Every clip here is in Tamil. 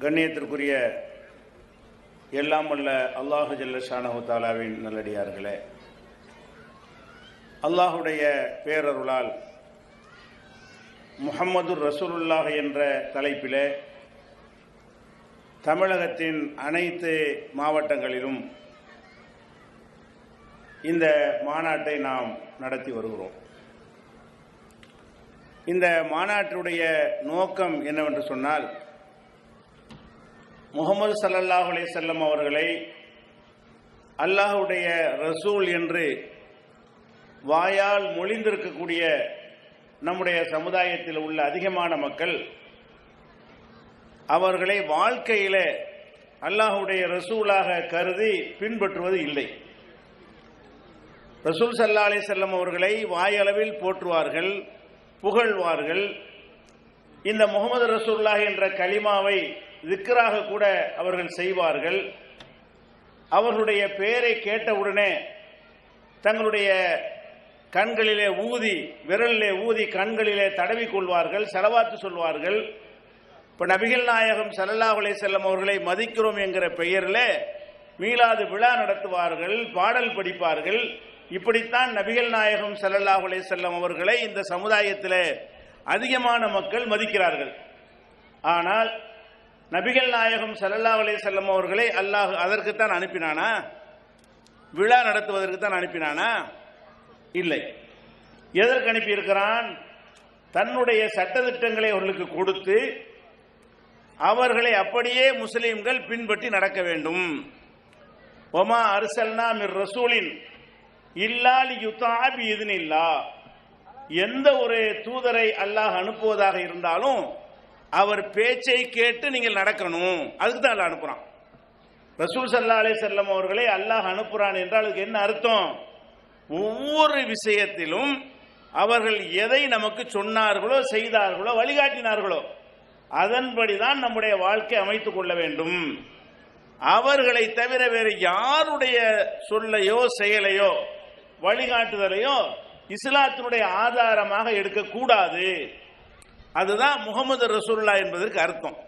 கண்ணியத்திற்குரிய எல்லாம் வல்ல அல்லாஹு ஜல்ல ஷானஹு தஆலாவின் நல்லடியார்களே, அல்லாஹுடைய பேரருளால் முஹம்மது ரசூலுல்லாஹ் என்ற தலைப்பிலே தமிழகத்தின் அனைத்து மாவட்டங்களிலும் இந்த மாநாட்டை நாம் நடத்தி வருகிறோம். இந்த மாநாட்டுடைய நோக்கம் என்னவென்று சொன்னால், முஹம்மது ஸல்லல்லாஹு அலைஹி வஸல்லம் அவர்களை அல்லாஹ்வுடைய ரசூல் என்று வாயால் மொழிந்திருக்கக்கூடிய நம்முடைய சமுதாயத்தில் உள்ள அதிகமான மக்கள் அவர்களை வாழ்க்கையிலே அல்லாஹ்வுடைய ரசூலாக கருதி பின்பற்றுவது இல்லை. ரசூல் ஸல்லல்லாஹு அலைஹி வஸல்லம் அவர்களை வாயளவில் போற்றுவார்கள், புகழ்வார்கள். இந்த முஹம்மது ரசூலுல்லாஹ் என்ற கலிமாவை திக்ராக கூட அவர்கள் செய்வார்கள். அவர்களுடைய பெயரை கேட்டவுடனே தங்களுடைய கண்களிலே ஊதி, விரலிலே ஊதி கண்களிலே தடவி கொள்வார்கள், ஸலவாத்து சொல்வார்கள். இப்போ நபிகள் நாயகம் ஸல்லல்லாஹு அலைஹி வஸல்லம் அவர்களை மதிக்கிறோம் என்கிற பெயரில் மீலாது விழா நடத்துவார்கள், பாடல் படிப்பார்கள். இப்படித்தான் நபிகள் நாயகம் ஸல்லல்லாஹு அலைஹி வஸல்லம் அவர்களை இந்த சமுதாயத்தில் அதிகமான மக்கள் மதிக்கிறார்கள். ஆனால் நபிகள் நாயகம் ஸல்லல்லாஹு அலைஹி வஸல்லம் அவர்களை அல்லாஹ் அதற்குத்தான் அனுப்பினானா? விழா நடத்துவதற்கு தான் அனுப்பினானா? இல்லை. எதற்கு அனுப்பியிருக்கிறான்? தன்னுடைய சட்டதிட்டங்களை அவர்களுக்கு கொடுத்து அவர்களை அப்படியே முஸ்லிம்கள் பின்பற்றி நடக்க வேண்டும். ஒமா அர்சல்னா மிர் ரசூலின் இல்லா லியுத்தா பிஇذனில்லாஹ். எந்த ஒரு தூதரை அல்லாஹ் அனுப்புவதாக இருந்தாலும் அவர் பேச்சை கேட்டு நீங்கள் நடக்கணும். அதுக்கு தான் அல்லாஹ் அனுப்புறான். ரசூல் ஸல்லல்லாஹு அலைஹி வஸல்லம் அவர்களை அல்லாஹ் அனுப்புறான் என்றால் அதுக்கு என்ன அர்த்தம்? ஒவ்வொரு விஷயத்திலும் அவர்கள் எதை நமக்கு சொன்னார்களோ, செய்தார்களோ, வழிகாட்டினார்களோ அதன்படிதான் நம்முடைய வாழ்க்கை அமைத்துக் கொள்ள வேண்டும். அவர்களை தவிர வேறு யாருடைய சொல்லையோ, செயலையோ, வழிகாட்டுதலையோ இஸ்லாத்தினுடைய ஆதாரமாக எடுக்கக்கூடாது. அதுதான் முஹம்மது ரசூலுல்லாஹ் என்பதற்கு அர்த்தம்.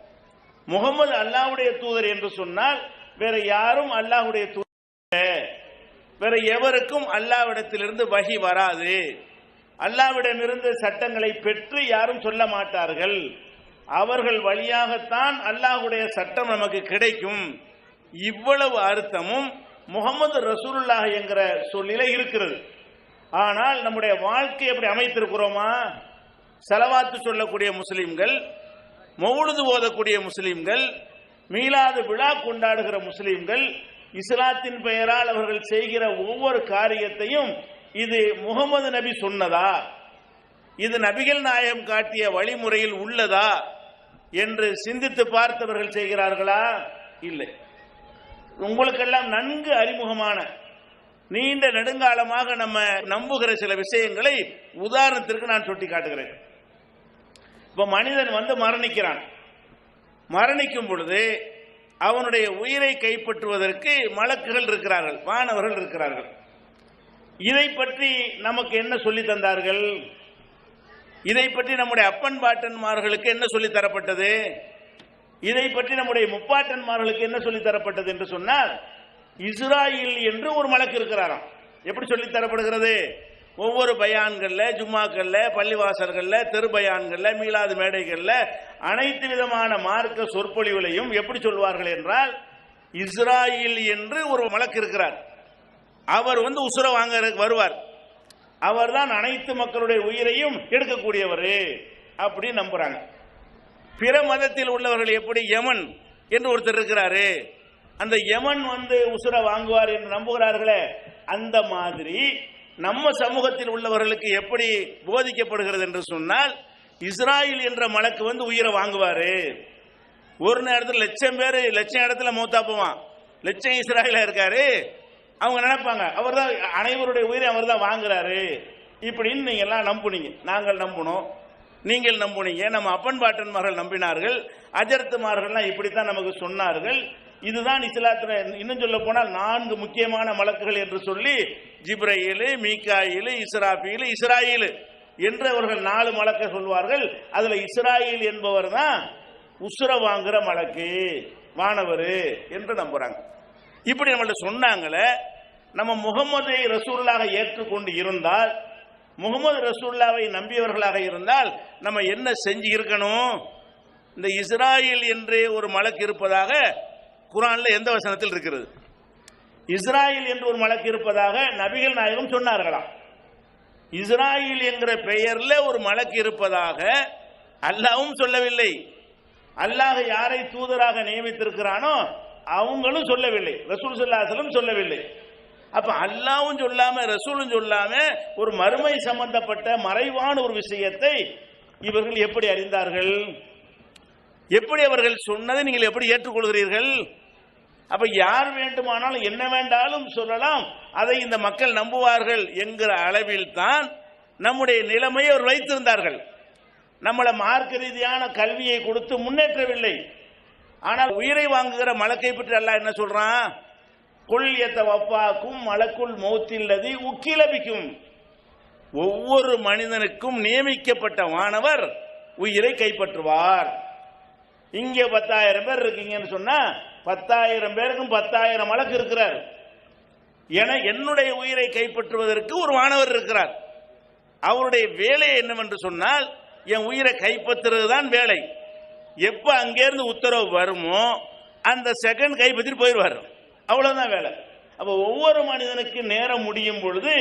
முஹம்மது அல்லாஹ்வுடைய தூதர் என்று சொன்னால் வேற யாரும் அல்லாஹ்வுடைய தூதர், வேற எவருக்கும் அல்லாஹ்விடத்திலிருந்து வஹி வராது. அல்லாஹ்விடமிருந்து சட்டங்களை பெற்று யாரும் சொல்ல மாட்டார்கள். அவர்கள் வழியாகத்தான் அல்லாஹ்வுடைய சட்டம் நமக்கு கிடைக்கும். இவ்வளவு அர்த்தமும் முஹம்மது ரசூலுல்லாஹ் என்கிற சொல்லிலே இருக்கிறது. ஆனால் நம்முடைய வாழ்க்கை எப்படி அமைத்திருக்கிறோமா? ஸலவாத்து சொல்லக்கூடிய முஸ்லிம்கள், மௌலிது ஓதக்கூடிய முஸ்லிம்கள், மீலாது விழா கொண்டாடுகிற முஸ்லிம்கள், இஸ்லாத்தின் பெயரால் அவர்கள் செய்கிற ஒவ்வொரு காரியத்தையும் இது முஹம்மது நபி சொன்னதா, இது நபிகள் நாயகம் காட்டிய வழிமுறையில் உள்ளதா என்று சிந்தித்து பார்த்தவர்கள் செய்கிறார்களா? இல்லை. உங்களுக்கெல்லாம் நன்கு அறிமுகமான, நீண்ட நெடுங்காலமாக நம்ம நம்புகிற சில விஷயங்களை உதாரணத்திற்கு நான் சுட்டி காட்டுகிறேன். இப்ப மனிதன் மரணிக்கிறான். மரணிக்கும் பொழுது அவனுடைய உயிரை கைப்பற்றுவதற்கு மலக்குகள் இருக்கிறார்கள், வானவர்கள் இருக்கிறார்கள். இதை பற்றி நமக்கு என்ன சொல்லி தந்தார்கள்? இதை பற்றி நம்முடைய அப்பன் பாட்டன்மார்களுக்கு என்ன சொல்லி தரப்பட்டது? இதை பற்றி நம்முடைய முப்பாட்டன்மார்களுக்கு என்ன சொல்லி தரப்பட்டது என்று சொன்னால், இஸ்ராயில் என்று ஒரு மலக்கு இருக்கிறாராம். எப்படி சொல்லி தரப்படுகிறது? ஒவ்வொரு பயான்கள்ல, ஜும்மாக்கள்ல, பள்ளிவாசல்கள்ல, தெரு பயான்கள்ல, மீலாது மேடைகள்ல, அனைத்து விதமான மார்க்க சொற்பொழிவுகளையும் எப்படி சொல்வார்கள் என்றால், இஸ்ராயில் என்று ஒரு மலக்கு இருக்கிறார். அவர் உசுர வாங்க வருவார். அவர் தான் அனைத்து மக்களுடைய உயிரையும் எடுக்கக்கூடியவர் அப்படி நம்புறாங்க. பிற மதத்தில் உள்ளவர்கள் எப்படி யமன் என்று ஒருத்தர் இருக்கிறாரு, அந்த யமன் உசுர வாங்குவார் என்று நம்புகிறார்களே, அந்த மாதிரி நம்ம சமூகத்தில் உள்ளவர்களுக்கு எப்படி போதிக்கப்படுகிறது என்று சொன்னால், இஸ்ராயில் என்ற மலக்கு உயிரை வாங்குவாரு. ஒரு நேரத்தில் லட்சம் பேர் லட்சம் இடத்துல மௌத்தா போவான், லட்சம் இஸ்ராயலா இருக்காரு. அவங்க நினைப்பாங்க அவர் தான் அனைவருடைய உயிரை அவர் தான் வாங்குறாரு. இப்படின்னு நீங்க எல்லாம் நம்புனீங்க, நாங்கள் நம்புனோம், நீங்கள் நம்புனீங்க, நம்ம அப்பன் பாட்டன்மார்கள் நம்பினார்கள், அஜர்த்துமார்கள்லாம் இப்படித்தான் நமக்கு சொன்னார்கள். இதுதான் இஸ்லாத்தில் இன்னும் சொல்ல போனால் 4 முக்கியமான மலக்குகள் என்று சொல்லி ஜிப்ரையில், மீகாயில், இஸ்ராபீல், இஸ்ராயில் என்று அவர்கள் 4 மலக்க சொல்வார்கள். அதுல இஸ்ராயில் என்பவர் தான் உசுர வாங்குற மலக்கு வானவர் என்று நம்புறாங்க. இப்படி நம்மள்ட்ட சொன்னாங்களே, நம்ம முகமது ரசூலுல்லாஹை ஏற்றுக்கொண்டு இருந்தால், முகமது ரசூலுல்லாவை நம்பியவர்களாக இருந்தால் நம்ம என்ன செஞ்சு இருக்கணும்? இந்த இஸ்ராயில் என்று ஒரு மலக்கு இருப்பதாக குர்ஆன்ல எந்த வசனத்தில் இருக்கிறது? இஸ்ராயில் என்று ஒரு மலக்கு இருப்பதாக நபிகள் நாயகம் சொன்னார்களாம். இஸ்ராயில் என்கிற பெயர்ல ஒரு மலக்கு இருப்பதாக அல்லாஹ்வும் சொல்லவில்லை. அல்லாஹ் யாரை தூதராக நியமித்திருக்கிறானோ அவங்களும் சொல்லவில்லை, ரசூல் ஸல்லல்லாஹு அலைஹி வஸல்லம் சொல்லவில்லை. அப்ப அல்லாஹ்வும் சொல்லாம ரசூலும் சொல்லாம ஒரு மறுமை சம்பந்தப்பட்ட மறைவான ஒரு விஷயத்தை இவர்கள் எப்படி அறிந்தார்கள்? எப்படி அவர்கள் சொன்னதை நீங்கள் எப்படி ஏற்றுக்கொள்கிறீர்கள்? அப்ப யார் வேண்டுமானாலும் என்ன வேண்டாலும் சொல்லலாம், அதை இந்த மக்கள் நம்புவார்கள் என்கிற அளவில் தான் நம்முடைய நிலைமையை அவர் வைத்திருந்தார்கள். நம்மளை மார்க்க ரீதியான கல்வியை கொடுத்து முன்னேற்றவில்லை. ஆனால் உயிரை வாங்குகிற மலக்கை பற்றி அல்லாஹ் என்ன சொல்றான்? குல் யதவஃபாக்கும் மலக்குல் மௌத்தில்லதி உக்கிலபிக்கும். ஒவ்வொரு மனிதனுக்கும் நியமிக்கப்பட்ட வானவர் உயிரை கைப்பற்றுவார். இங்க 10,000 பேர் இருக்கீங்கன்னு சொன்னா 10,000 பேருக்கும் 10,000 மலக்கு இருக்கிறார். என என்னுடைய உயிரை கைப்பற்றுவதற்கு ஒரு வானவர் இருக்கிறார். அவருடைய வேலை என்னவென்று சொன்னால் என் உயிரை கைப்பற்றுறது தான் வேலை. எப்ப அங்கேருந்து உத்தரவு வருமோ அந்த செகண்ட் கைப்பற்றிட்டு போயிடுவார். அவ்வளவுதான் வேலை. அப்ப ஒவ்வொரு மனிதனுக்கு நேரம் முடியும் பொழுது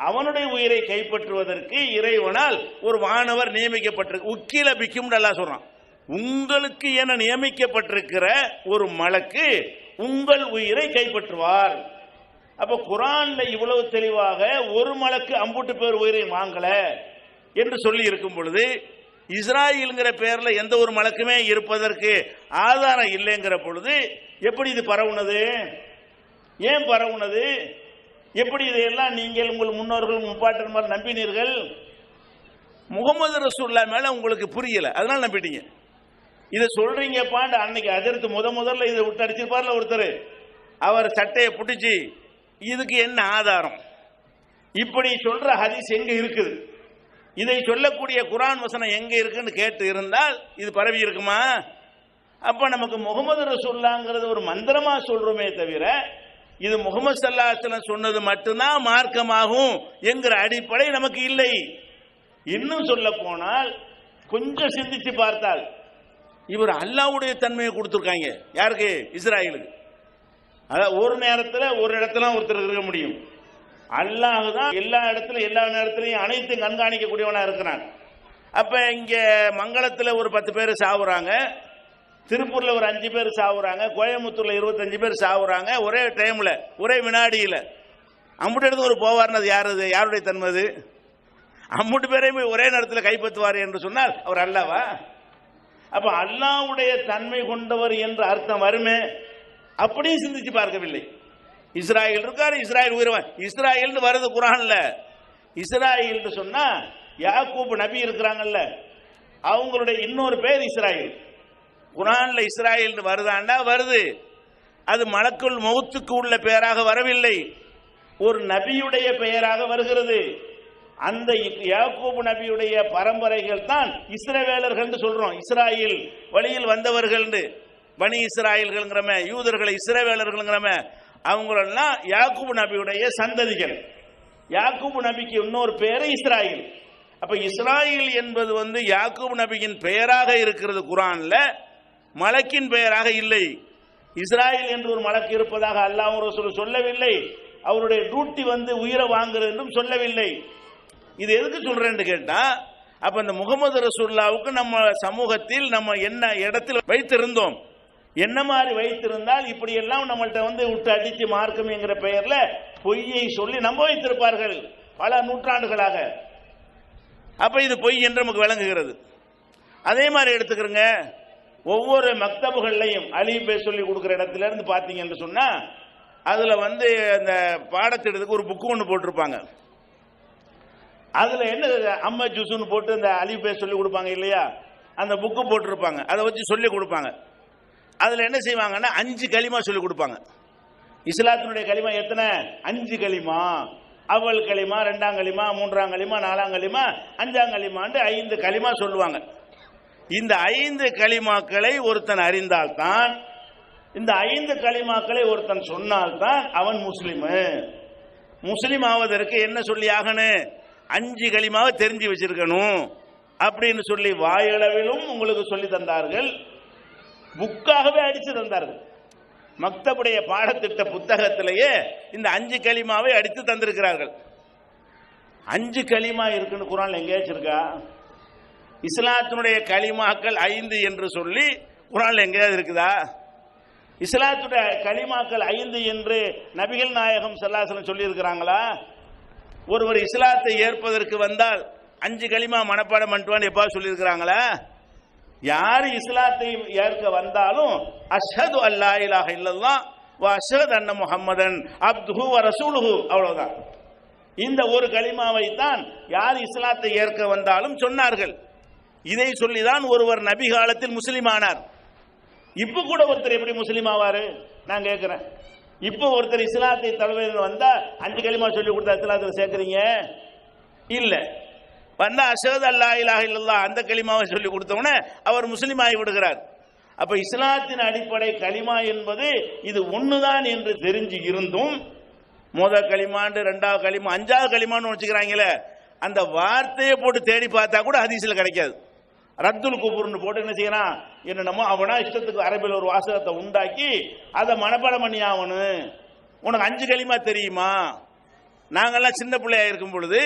அவனுடைய உயிரை கைப்பற்றுவதற்கு இறைவனால் ஒரு வானவர் நியமிக்கப்பட்டிருக்கு. உக்கில பிக்கும் அல்லாஹ் சொல்றான், உங்களுக்கு என நியமிக்கப்பட்டிருக்கிற ஒரு மலக்கு உங்கள் உயிரை கைப்பற்றுவார். அப்ப குர்ஆன்ல இவ்வளவு தெளிவாக ஒரு மலக்கு அம்புட்டு பேர் உயிரை வாங்கல என்று சொல்லி இருக்கும் பொழுது, இஸ்ராயல்ங்கிற பெயர்ல எந்த ஒரு மலக்குமே இருப்பதற்கு ஆதாரம் இல்லைங்கிற பொழுது எப்படி இது பரவுனது? ஏன் பரவுனது? எப்படி இதையெல்லாம் நீங்கள் உங்கள் முன்னோர்கள் முப்பாட்டன்மார் நம்பினீர்கள்? முகமது ரசூலுல்லாஹ் மேல உங்களுக்கு புரியல, அதனால நம்பிட்டீங்க. இதை சொல்றீங்கப்பாண்டு அன்னைக்கு அதிர்த்து முதல்ல இதை விட்டு அடிச்சிருப்பார்ல ஒருத்தர், அவர் சட்டையை பிடிச்சி இதுக்கு என்ன ஆதாரம், இப்படி சொல்ற ஹதீஸ் எங்க இருக்குது, இதை சொல்லக்கூடிய குர்ஆன் வசனம் எங்க இருக்குன்னு கேட்டு இருந்தால் இது பரவி இருக்குமா? அப்ப நமக்கு முகமது ரசூலுல்லாஹ்ங்கிறது ஒரு மந்திரமா சொல்றோமே தவிர இது முகமது ஸல்லல்லாஹு அலைஹி வஸல்லம் சொன்னது மட்டும்தான் மார்க்கமாகும் என்கிற அடிப்படை நமக்கு இல்லை. இன்னும் சொல்ல போனால் கொஞ்சம் சிந்திச்சு பார்த்தால் இவர் அல்லாஹ்வுடைய தன்மையை கொடுத்துருக்காங்க. யாருக்கு? இஸ்ராயலுக்கு. அதாவது ஒரு நேரத்தில் ஒரு இடத்துல ஒருத்தர் இருக்க முடியும். அல்லாஹ் தான் எல்லா இடத்துலையும் எல்லா நேரத்திலையும் அனைத்தும் கண்காணிக்கக்கூடியவனா இருக்கிறான். அப்ப இங்க மங்களத்தில் ஒரு 10 பேர் சாவுறாங்க, திருப்பூர்ல ஒரு 5 பேர் சாவுறாங்க, கோயம்புத்தூர்ல 25 பேர் சாவுறாங்க ஒரே டைம்ல, ஒரே வினாடியில். அம்புட்டு இடத்துக்கு ஒரு போவார்னு அது யாரு? யாருடைய தன்மை அது? அம்புட்டு பேரையுமே ஒரே நேரத்தில் கைப்பற்றுவார் என்று சொன்னால் அவர் அல்லாவா? அப்ப அல்லாஹ்வுடைய தன்மை கொண்டவர் என்ற அர்த்தம் வருமே, அப்படியும் சிந்திச்சு பார்க்கவில்லை. இஸ்ராயல் இருக்காரு, இஸ்ராயல் உயிர்வான், இஸ்ராயல் வருது குர்ஆன்ல. இஸ்ராயல் சொன்னா யாக்கூப் நபி இருக்கிறாங்கல்ல, அவங்களுடைய இன்னொரு பேர் இஸ்ராயல். குர்ஆன்ல இஸ்ராயல் வருதாண்டா வருது. அது மலக்குல் மௌத்துக்கு உள்ள பெயராக வரவில்லை, ஒரு நபியுடைய பெயராக வருகிறது. அந்த யாக்கூப் நபியுடைய பரம்பரைகள் தான் இஸ்ரவேலர்கள் சொல்றோம். இஸ்ராயல் வழியில் வந்தவர்கள், பனி இஸ்ராயல்கள்ங்கிறமே, யூதர்களை இஸ்ரவேலர்கள்ங்கிறமே, அவங்களெல்லாம் யாக்கூப் நபியுடைய சந்ததிகள். யாக்கூப் நபிக்கு இன்னொரு பெயர் இஸ்ராயல். அப்ப இஸ்ராயல் என்பது யாக்கூப் நபியின் பெயராக இருக்கிறது குர்ஆன்ல, மலக்கின் பெயராக இல்லை. இஸ்ராயல் என்று ஒரு மலக்கு இருப்பதாக அல்லாஹ் ரசூல் சொல்லவில்லை. அவருடைய டியூட்டி உயிரை வாங்குறது என்றும் சொல்லவில்லை. இது எதுக்கு சொல்றேன்னு கேட்டா, அப்ப இந்த முகமது ரசூலுல்லாஹ்வுக்கு நம்ம சமூகத்தில் நம்ம என்ன இடத்தில் வைத்திருந்தோம், என்ன மாதிரி வைத்திருந்தால் இப்படி எல்லாம் நம்மள்ட்ட விட்டு அடித்து மார்க்கம் என்கிற பெயர்ல பொய்யை சொல்லி நம்ப வைத்திருப்பார்கள் பல நூற்றாண்டுகளாக. அப்ப இது பொய் என்று நமக்கு விளங்குகிறது. அதே மாதிரி எடுத்துக்கிறங்க, ஒவ்வொரு மக்தபுகள்லையும் அலிபே சொல்லி கொடுக்குற இடத்துல இருந்து பார்த்தீங்கன்னு சொன்னா அதுல அந்த பாடத்திட்டத்துக்கு ஒரு புக்கு ஒன்று போட்டிருப்பாங்க. அதுல என்ன அம்மா ஜூஸ்ன்னு போட்டு அந்த அலிபே சொல்லி கொடுப்பாங்க இல்லையா, அந்த புக்கு போட்டிருப்பாங்க, அதை வச்சு சொல்லி கொடுப்பாங்க. அதுல என்ன செய்வாங்கன்னா 5 களிமா சொல்லி கொடுப்பாங்க. இஸ்லாத்தினுடைய களிமா எத்தனை? 5 களிமா. அவல் களிமா, 2ஆம் களிமா, 3ஆம் களிமா, 4ஆம் களிமா, 5ஆம் களிமான்னு 5 களிமா சொல்லுவாங்க. இந்த 5 கலிமாக்களை ஒருத்தன் அறிந்தால்தான், இந்த 5 கலிமாக்களை ஒருத்தன் சொன்னால்தான் அவன் முஸ்லிமு. முஸ்லிம் ஆவதற்கு என்ன சொல்லி ஆகணும்? 5 கலிமாவை தெரிஞ்சு வச்சிருக்கணும் அப்படின்னு சொல்லி வாயளவிலும் உங்களுக்கு சொல்லி தந்தார்கள், புக்காகவே அடிச்சு தந்தார்கள். மக்தபுடைய பாடத்திட்ட புத்தகத்திலேயே இந்த 5 கலிமாவை அடித்து தந்திருக்கிறார்கள். 5 கலிமா இருக்குன்னு குர்ஆன்ல எங்கேயாச்சும் இருக்கா? இஸ்லாத்தினுடைய கலிமாக்கள் 5 என்று சொல்லி குர்ஆன்ல எங்கேயாவது இருக்குதா? இஸ்லாத்துடைய கலிமாக்கள் 5 என்று நபிகள் நாயகம் ஸல்லல்லாஹு அலைஹி வஸல்லம் சொல்லி இருக்கிறாங்களா? ஒருவர் இஸ்லாத்தை ஏற்பதற்கு வந்தால் 5 கலிமா மனப்பாடம் பண்ணிட்டுவான்னு எப்பா சொல்லி இருக்கிறாங்களா? யார் இஸ்லாத்தை ஏற்க வந்தாலும் அஷ்ஹது அல்லா இலாஹ இல்லல்லாஹ் வ அஷ்ஹது அன்ன முஹம்மதன் அப்துஹு வ ரசூலுஹு, அவ்வளவுதான். இந்த ஒரு கலிமாவை தான் யார் இஸ்லாத்தை ஏற்க வந்தாலும் சொன்னார்கள். இதை சொல்லிதான் ஒருவர் நபி காலத்தில் முஸ்லிம் ஆனார். இப்ப கூட ஒருத்தர் எப்படி முஸ்லீம் ஆவாரு? நான் கேட்கிறேன். இப்போ ஒருத்தர் இஸ்லாத்தை தழுவ வந்தா 5 கலிமா சொல்லி கொடுத்தா இஸ்லாத்தில் சேர்க்கிறீங்க? இல்ல. வந்தா அஷ்ஹது அல்லா இலாஹ இல்லல்லாஹ் அந்த கலிமாவை சொல்லி கொடுத்தவன அவர் முஸ்லீம் ஆகி விடுகிறார். அப்ப இஸ்லாத்தின் அடிப்படை கலிமா என்பது இது ஒண்ணுதான் என்று தெரிஞ்சு இருந்தும் முதல் கலிமாண்டு 2வது கலிமா 5வது கலிமான்னு வச்சுக்கிறாங்களே, அந்த வார்த்தையை போட்டு தேடி பார்த்தா கூட ஹதீஸ்ல கிடைக்காது. ரத்துல் குபுர்னு போட்டு என்ன செய்யறான், என்னமோ அவனா இஷ்டத்துக்கு அரபில் ஒரு வாசகத்தை உண்டாக்கி அதை மனப்பாடம் பண்ணி ஆகணும். உனக்கு 5 கலிமா தெரியுமா? நாங்கெல்லாம் சின்ன பிள்ளையா இருக்கும் பொழுது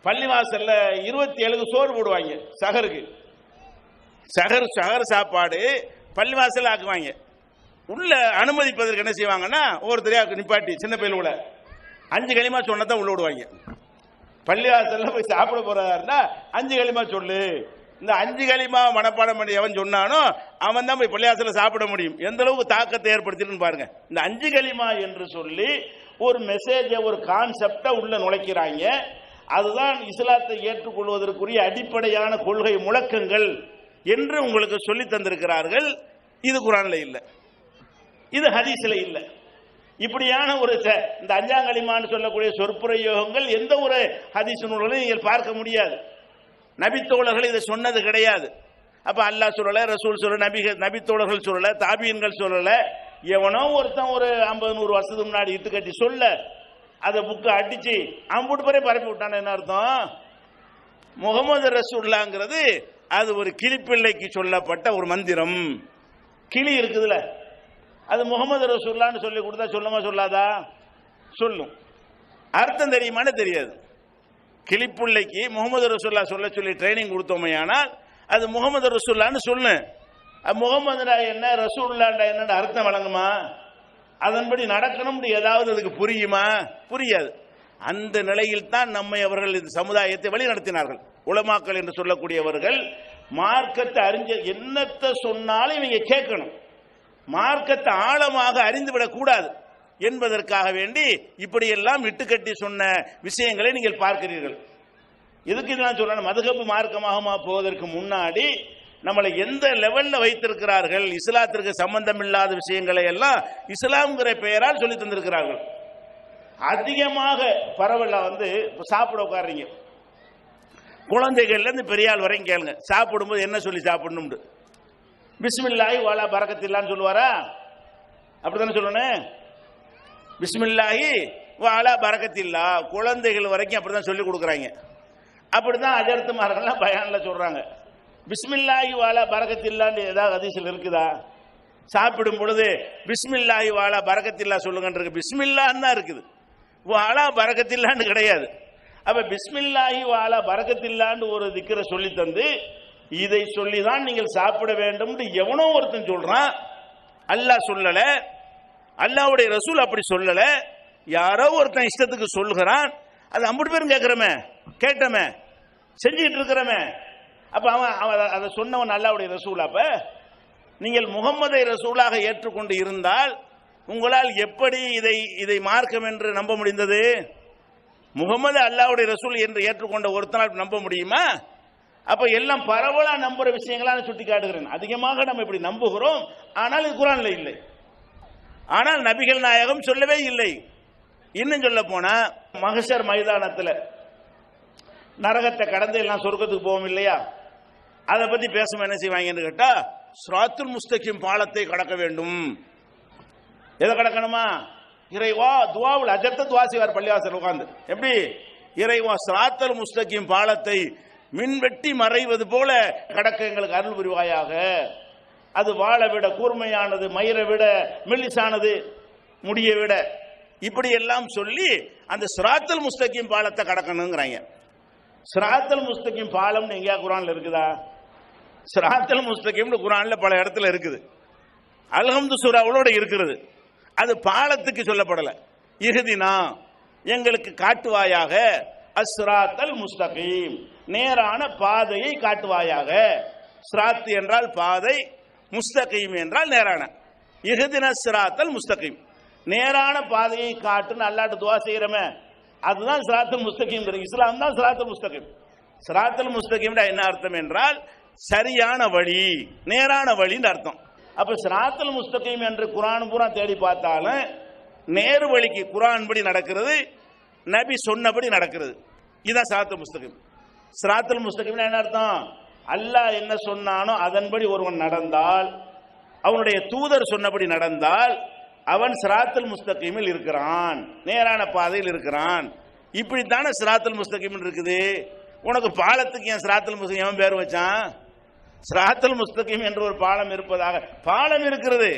பள்ளிவாசல்ல 27 சோறு போடுவாங்க சகருக்கு. சகர் சாப்பாடு பள்ளிவாசல் ஆக்குவாங்க. உள்ள அனுமதிப்பதற்கு என்ன செய்வாங்கன்னா ஒவ்வொருத்தரையா நிப்பாட்டி சின்ன பையல 5 கலிமா சொன்னதான் உள்ள விடுவாங்க. பள்ளிவாசல்ல போய் சாப்பிட போறதா 5 கலிமா சொல்லு. இந்த 5 கலிமா மனப்பாடம் பண்ணி எவன் சொன்னானோ அவன் தான் போய் பள்ளிவாசல்ல சாப்பிட முடியும். எந்த அளவுக்கு தாக்கத்தை ஏற்படுத்தின்னு பாருங்க. இந்த 5 கலிமா என்று சொல்லி ஒரு மெசேஜ், ஒரு கான்செப்டை உள்ள நுழைக்கிறாங்க. அதுதான் இஸ்லாத்தை ஏற்றுக்கொள்வதற்குரிய அடிப்படையான கொள்கை முழக்கங்கள் என்று உங்களுக்கு சொல்லி தந்திருக்கிறார்கள். இது குர்ஆன்ல இல்லை, இது ஹதீஸ்ல இல்லை. இப்படியான ஒரு இந்த 5ஆம் கலிமான்னு சொல்லக்கூடிய சொற்பிரயோகங்கள் எந்த ஒரு ஹதீஸ் நூல்களையும் நீங்கள் பார்க்க முடியாது. நபித்தோழர்கள் இதை சொன்னது கிடையாது. அப்ப அல்லாஹ் சொல்லல, ரசூல் சொல்லல, நபித்தோழர்கள் சொல்லல, தாபீன்கள் சொல்லல. எவனோ ஒருத்தன் ஒரு 50-100 வருஷத்துக்கு முன்னாடி இட்டு கட்டி சொல்ல அதை புக்கை அடிச்சு அம்புட்டு பேரே பரப்பி விட்டான. என்ன அர்த்தம்? முகமது ரசூலுல்லாஹ்ங்கிறது அது ஒரு கிளிப்பிள்ளைக்கு சொல்லப்பட்ட ஒரு மந்திரம். கிளி இருக்குதுல, அது முகமது ரசூலுல்லாஹ்னு சொல்லி கொடுத்தா சொல்லுமா சொல்லாதா? சொல்லும். அர்த்தம் தெரியுமான்னு தெரியாது. கிளிப்புள்ளைக்கு முகமது ரசூலுல்லாஹ் சொல்ல சொல்லி ட்ரைனிங் கொடுத்தோமையானால் அது முகமது ரசூலுல்லாஹ்னு சொல்லு. முகமதுடா என்ன, ரசூலுல்லாஹ்டா என்னன்னு அர்த்தம் வழங்குமா? அதன்படி நடக்கணும் ஏதாவது அதுக்கு புரியுமா? புரியாது. அந்த நிலையில் தான் நம்மை அவர்கள் இந்த சமுதாயத்தை வழி நடத்தினார்கள். உலமாக்கள் என்று சொல்லக்கூடியவர்கள் மார்க்கத்தை அறிஞ்ச என்னத்தை சொன்னாலும் இவங்க கேட்கணும், மார்க்கத்தை ஆழமாக அறிந்துவிடக் கூடாது என்பதற்காக வேண்டி இப்படியெல்லாம் இட்டுக்கட்டி சொன்ன விஷயங்களை நீங்கள் பார்க்கிறீர்கள். இதுக்கு நான் சொல்றேன், மதுஹப் மார்க்கமாக போவதற்கு முன்னாடி நம்மளை எந்த லெவல்ல வைத்திருக்கிறார்கள், இஸ்லாத்திற்கு சம்பந்தம் இல்லாத விஷயங்களை எல்லாம் இஸ்லாம்ங்கிற பெயரால் சொல்லி தந்திருக்கிறார்கள். அதிகமாக பரவல சாப்பிட உட்கார்றீங்க, குழந்தைகள்ல இருந்து பெரியாள் வரைக்கும் கேளுங்க, சாப்பிடும்போது என்ன சொல்லி சாப்பிடணும்? பிஸ்மில்லாஹி வாலா பரக்கத்தில்லான்னு சொல்லுவாரா? அப்படித்தானே சொல்லணும். பிஸ்மில்லாஹி வாலா பரக்கத்தில்லா குழந்தைகள் வரைக்கும் அப்படிதான் சொல்லி கொடுக்குறாங்க. அப்படிதான் அஜர்த்துமாரெல்லாம் பயான்ல சொல்றாங்க. பிஸ்மில்லாஹி வாலா பரக்கத்தில்லான்னு ஏதாவது ஹதீஸ்ல இருக்குதா? சாப்பிடும் பொழுது பிஸ்மில்லாஹி வாலா பரக்கத்தில்லா சொல்லுங்கன்னு இருக்கு. பிஸ்மில்லான்னு தான் இருக்குது, வாலா பரக்கத்தில்லான்னு கிடையாது. அப்ப பிஸ்மில்லாஹி வாலா பரக்கத்தில்லான்னு ஒரு திக்ரை சொல்லி தந்து இதை சொல்லிதான் நீங்கள் சாப்பிட வேண்டும் எவனோ ஒருத்தன் சொல்றான். அல்லாஹ் சொல்லல, அல்லாஹ்வுடைய ரசூல் அப்படி சொல்லல, யாரோ ஒருத்தன் இஷ்டத்துக்கு சொல்லுகிறான். அது 50 பேரும் கேட்கிறமே, கேட்டமே, செஞ்சுக்கிட்டு இருக்கிறமே. அப்ப அவன் அதை சொன்னவன் அல்லாஹ்வுடைய ரசூல். அப்ப நீங்கள் முகம்மதை ரசூலாக ஏற்றுக்கொண்டு இருந்தால் உங்களால் எப்படி இதை மார்க்கம் என்று நம்ப முடிந்தது? முகமது அல்லாஹ்வுடைய ரசூல் என்று ஏற்றுக்கொண்ட ஒருத்தனால் நம்ப முடியுமா? அப்ப எல்லாம் பரவலா நம்புற விஷயங்களா சுட்டி காட்டுகிறேன். அதிகமாக நம்ம இப்படி நம்புகிறோம், ஆனால் இது குர்ஆன்ல இல்லை. ஆனால் நபிகள் நாயகம் சொல்லவே இல்லை. இன்னும் சொல்ல போனா மஹ்ஷர் மைதானத்தில் நரகத்தை கடந்து எல்லாம் சொர்க்கத்துக்கு போவோம் இல்லையா? அதை பத்தி பேசும் என்ன செய்வாங்கன்னு கேட்டா, சிராத்துல் முஸ்தகீம் பாலத்தை கடக்க வேண்டும். எதை கடக்கணுமா? இறைவா துவாவுல் அஜர்த்த துவா செய்வார் பள்ளிவாசல் உட்கார்ந்து. எப்படி? இறைவா சிராத்துல் முஸ்தகீம் பாலத்தை மின்வெட்டி மறைவது போல கடக்க எங்களுக்கு அருள் புரிவாயாக. அது வாளை விட கூர்மையானது, மயிரை விட மெல்லிசானது, முடியை விட, இப்படி எல்லாம் சொல்லி அந்த சிராத்துல் முஸ்தகீம் பாலத்தை கடக்கணுங்கிறாங்க. சிராத்துல் முஸ்தகீம் பாலம் எங்கேயா குர்ஆன்ல இருக்குதா? சிராத்துல் முஸ்தகீம்னு குர்ஆன்ல பல இடத்துல இருக்குது. அல்ஹம்து சூராவோட இருக்கிறது. அது பாலத்துக்கு சொல்லப்படல. இஹ்தினா எங்களுக்கு காட்டுவாயாக, அஸ்ராத்தல் முஸ்தகீம் நேரான பாதையை காட்டுவாயாக. ஸ்ராத் என்றால் பாதை, முஸ்தகீம் என்றால் நேரான. இஹ்தினா சிராத்தல் முஸ்தகீம் நேரான பாதையை காட்டுன்னு அல்லாஹ்ட்ட துஆ செய்யறமே, அதுதான் சிராத்துல் முஸ்தகீம். இஸ்லாம் தான் சிராத்துல் முஸ்தகீம். சிராத்துல் முஸ்தகீம் என்ன அர்த்தம் என்றால் சரியான வழி, நேரான வழின்னு அர்த்தம். அப்ப சிராத்துல் முஸ்தகீம் என்று குர்ஆன் பூரா தேடி பார்த்தாலும் நேரு வழிக்கு குர்ஆன் படி நடக்கிறது, நபி சொன்னபடி நடக்கிறது. இதுதான் சிராத்துல் முஸ்தகீம். சிராத்துல் முஸ்தகீம் என்ன அர்த்தம்? அல்லாஹ் என்ன சொன்னானோ அதன்படி ஒருவன் நடந்தால், அவனுடைய தூதர் சொன்னபடி நடந்தால், அவன் சிராத்துல் முஸ்தகீமில் இருக்கிறான், நேரான பாதையில் இருக்கிறான். இப்படித்தானே சிராத்துல் முஸ்தகீம் இருக்குது. உனக்கு பாலத்துக்கு ஏன் சிராத்துல் முஸ்தகீம் பேர் வச்சான்? சிராத்துல் முஸ்தகீம் என்ற ஒரு பாலம் இருப்பதாக. பாலம் இருக்கிறது.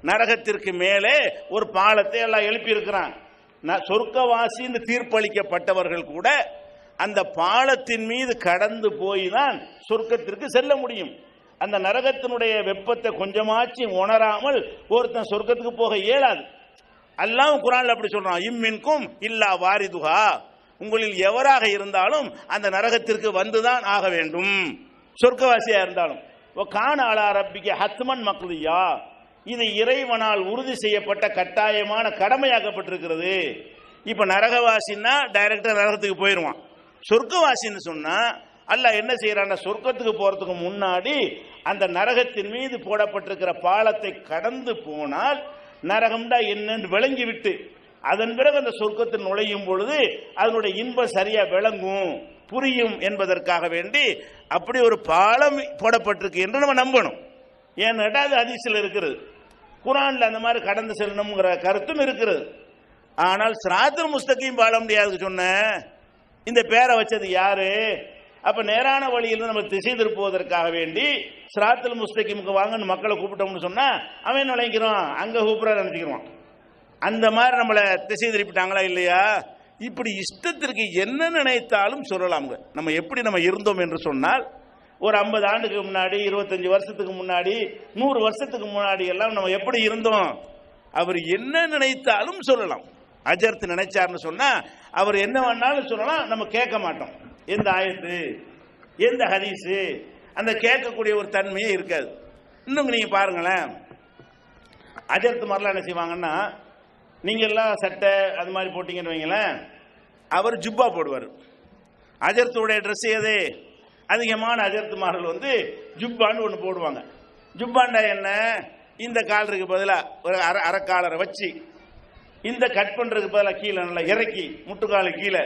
நரகத்திற்கு மேலே ஒரு பாலத்தை எல்லாம் எழுப்பி இருக்கிறான். சொர்க்கவாசி என்று தீர்ப்பளிக்கப்பட்டவர்கள் கூட அந்த பாலத்தின் மீது கடந்து போய் தான் சொர்க்கத்திற்கு செல்ல முடியும். அந்த நரகத்தினுடைய வெப்பத்தை கொஞ்சமாச்சு உணராமல் ஒருத்தன் சொர்க்கத்துக்கு போக இயலாது. அல்லாஹ் குர்ஆன்ல அப்படி சொல்றான், இம்மின்கும் இல்லா வாரிதுஹா, உங்களில் எவராக இருந்தாலும் அந்த நரகத்திற்கு வந்துதான் ஆக வேண்டும், சொர்க்கவாசியா இருந்தாலும். கான அலா ரப்பிக ஹத்மன் மக்தியா, இது இறைவனால் உறுதி செய்யப்பட்ட கட்டாயமான கடமையாக்கப்பட்டிருக்கிறது. இப்ப நரகவாசின்னா டைரக்டா நரகத்துக்கு போயிடுவான். சொர்க்கவாசின்னு சொன்னா அல்லாஹ் என்ன செய்யறான்? சொர்க்கத்துக்கு போறதுக்கு முன்னாடி அந்த நரகத்தின் மீது போடப்பட்டிருக்கிற பாலத்தை கடந்து போனால் நரகம்டா என்னன்னு விளங்கி விட்டு அதன் பிறகு அந்த சொர்க்கத்தில் நுழையும் பொழுது அதனுடைய இன்பம் சரியா விளங்கும், புரியும் என்பதற்காக வேண்டி அப்படி ஒரு பாலம் போடப்பட்டிருக்கு என்று நம்ம நம்பணும். ஏன்னா அது ஹதீஸ்ல இருக்கிறது, குர்ஆன்ல அந்த மாதிரி கடந்து செல்லணுங்கிற கருத்தும் இருக்கிறது. ஆனால் சிராத்துல் முஸ்தகீம் பாலம் யாருக்கு சொன்ன? இந்த பேரை வச்சது யாரு? அப்ப நேரான வழியில் நம்ம திசை திருப்புவதற்காக வேண்டி சிராத்துல் முஸ்தகீமுக்கு வாங்கன்னு மக்களை கூப்பிட்டோம்னு சொன்னா அவன் நுழைக்கிறான், அங்க கூப்பிட நினைச்சுக்கிறான். அந்த மாதிரி நம்மளை திசை திருப்பிட்டாங்களா இல்லையா? இப்படி இஷ்டத்திற்கு என்ன நினைத்தாலும் சொல்லலாம். நம்ம எப்படி நம்ம இருந்தோம் என்று சொன்னால், ஒரு 50 ஆண்டுக்கு முன்னாடி, 25 வருஷத்துக்கு முன்னாடி, 100 வருஷத்துக்கு முன்னாடி எல்லாம் நம்ம எப்படி இருந்தோம்? அவர் என்ன நினைத்தாலும் சொல்லலாம். அஜர்த்து நினைச்சார்னு சொன்னா அவர் என்ன வேணாலும் சொல்லலாம், நம்ம கேட்க மாட்டோம். எந்த ஆயத்து, எந்த ஹதீஸு, அந்த கேட்கக்கூடிய ஒரு தன்மையே இருக்காது. இன்னும் நீங்க பாருங்களேன், அஜர்த்து மாதிரிலாம் என்ன செய்வாங்கன்னா, நீங்க எல்லாம் சட்டை அது மாதிரி போட்டீங்கன்னு வைங்களேன், அவர் ஜுப்பா போடுவார். அஜர்த்துடைய ட்ரெஸ் எது? அதிகமான அஜர்த்துமார்கள் ஜுப்பான்னு ஒன்று போடுவாங்க. ஜுப்பாண்டா என்ன? இந்த காலருக்கு பதிலாக ஒரு அரைக்காலரை வச்சு இந்த கட் பண்றதுக்கு பதிலாக கீழே நல்லா இறக்கி முட்டுக்காலு கீழே,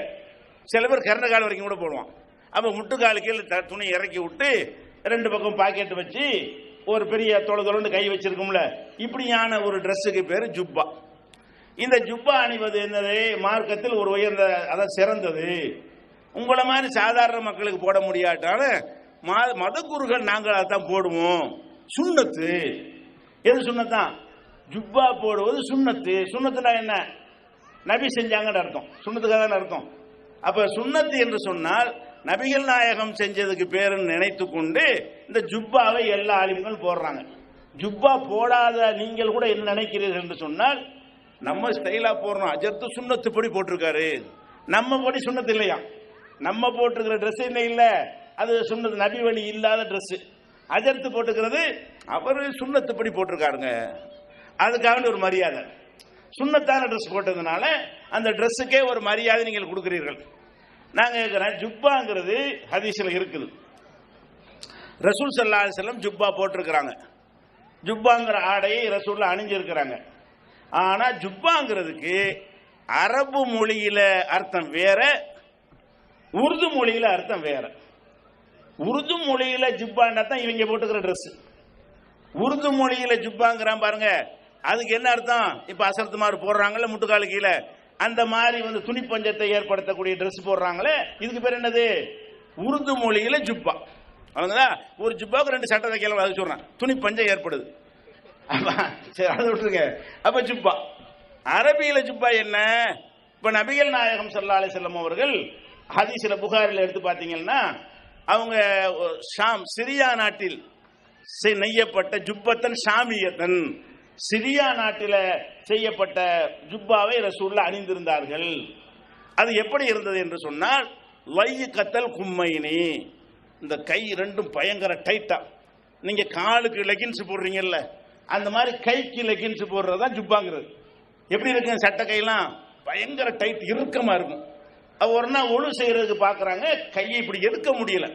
சில பேர் கரண்ட கால் வரைக்கும் கூட போடுவான். அப்போ முட்டுக்காலு கீழே துணி இறக்கி விட்டு 2 பக்கம் பாக்கெட் வச்சு ஒரு பெரிய தொலைதொலன்னு கை வச்சிருக்கும்ல, இப்படியான ஒரு ட்ரெஸ்ஸுக்கு பேர் ஜுப்பா. இந்த ஜுப்பா அணிவது என்னது? மார்க்கத்தில் ஒரு உயர்ந்த, அதான் சிறந்தது. உங்களை மாதிரி சாதாரண மக்களுக்கு போட முடியாட்டாலும் மத குருகள் நாங்கள் அதான் போடுவோம். சுன்னத்து. எது சுன்னத்தான்? ஜுப்பா போடுவது சுன்னத்து. சுன்னத்துனா என்ன? நபி செஞ்சாங்கன்னு அர்த்தம், சுன்னத்துக்காக தான் அர்த்தம். அப்ப சுன்னத்து என்று சொன்னால் நபிகள் நாயகம் செஞ்சதுக்கு பேருன்னு நினைத்து கொண்டு இந்த ஜுப்பாவை எல்லா ஆலிம்களும் போடுறாங்க. ஜுப்பா போடாத நீங்கள் கூட என்ன நினைக்கிறீர்கள் என்று சொன்னால், நம்ம ஸ்டைலா போடுறோம், அஜர்த்து சுன்னத்து படி போட்டிருக்காரு, நம்ம படி சுன்னத்து இல்லையா? நம்ம போட்டிருக்கிற ட்ரெஸ் என்ன இல்லை, அது சுன்னத்து, நபி வழி இல்லாத ட்ரெஸ். அஜர்த்து போட்டுக்கிறது அவர் சுன்னத்து படி போட்டிருக்காருங்க, அதுக்காக ஒரு மரியாதை. சுன்னத்தான ட்ரெஸ் போட்டதுனால அந்த ட்ரெஸ்ஸுக்கே ஒரு மரியாதை நீங்கள் கொடுக்கிறீர்கள். நாங்கள் கேட்குறேன், ஜுப்பாங்கிறது ஹதீஸ்ல இருக்குது. ரசூல் ஸல்லல்லாஹு அலைஹி வஸல்லம் ஜுப்பா போட்டிருக்கிறாங்க. ஜுப்பாங்கிற ஆடையை ரசூல்ல அணிஞ்சிருக்கிறாங்க. ஆனா ஜுப்பாங்கிறதுக்கு அரபு மொழியில அர்த்தம் வேற, உருது மொழியில அர்த்தம் வேற. உருது மொழியில ஜுப்பான்னா தான் இவங்க போட்டுக்கிற ட்ரெஸ். உருது மொழியில ஜுப்பாங்கிறான் பாருங்க, அதுக்கு என்ன அர்த்தம்? இப்ப அசரத்து மாதிரி போடுறாங்கல்ல முட்டுக்காலு கீழே, அந்த மாதிரி வந்து துணி பஞ்சத்தை ஏற்படுத்தக்கூடிய ட்ரெஸ் போடுறாங்களே, இதுக்கு பேர் என்னது? உருது மொழியில ஜுப்பா. அவங்களா ஒரு ஜுப்பாவுக்கு 2 சட்டை தைக்கலாம், அது சொல்றான். துணி பஞ்சம் ஏற்படுது. சரி, அதை விட்டுருங்க. அப்ப ஜுப்பா அரபியில ஜுப்பா என்ன? இப்ப நபிகள் நாயகம் ஸல்லல்லாஹு அலைஹி வஸல்லம் அவர்கள் ஹதீஸ்ல புகாரில எடுத்து பார்த்தீங்கன்னா, அவங்க ஷாம் சிரியா நாட்டில் நெய்யப்பட்ட ஜுப்பத்தன் ஷாமியத்தன், சிரியா நாட்டில் செய்யப்பட்ட ஜுப்பாவை ரசூலுல்லாஹ் அணிந்திருந்தார்கள். அது எப்படி இருந்தது என்று சொன்னால், லையக்கத்தல் கும்மைனி, இந்த கை ரெண்டும் பயங்கர டைட்டா. நீங்க காலுக்கு லெகின்ஸ் போடுறீங்கல்ல, அந்த மாதிரி கைக்கு லெகின்ஸ் போடுறது தான் ஜுப்பாங்கிறது. எப்படி இருக்கு? சட்டை கையெல்லாம் பயங்கர டைட், இறுக்கமா இருக்கும். ஒரு நாள் ஒழு செய்யறதுக்கு பாக்குறாங்க, கையை இப்படி எடுக்க முடியல.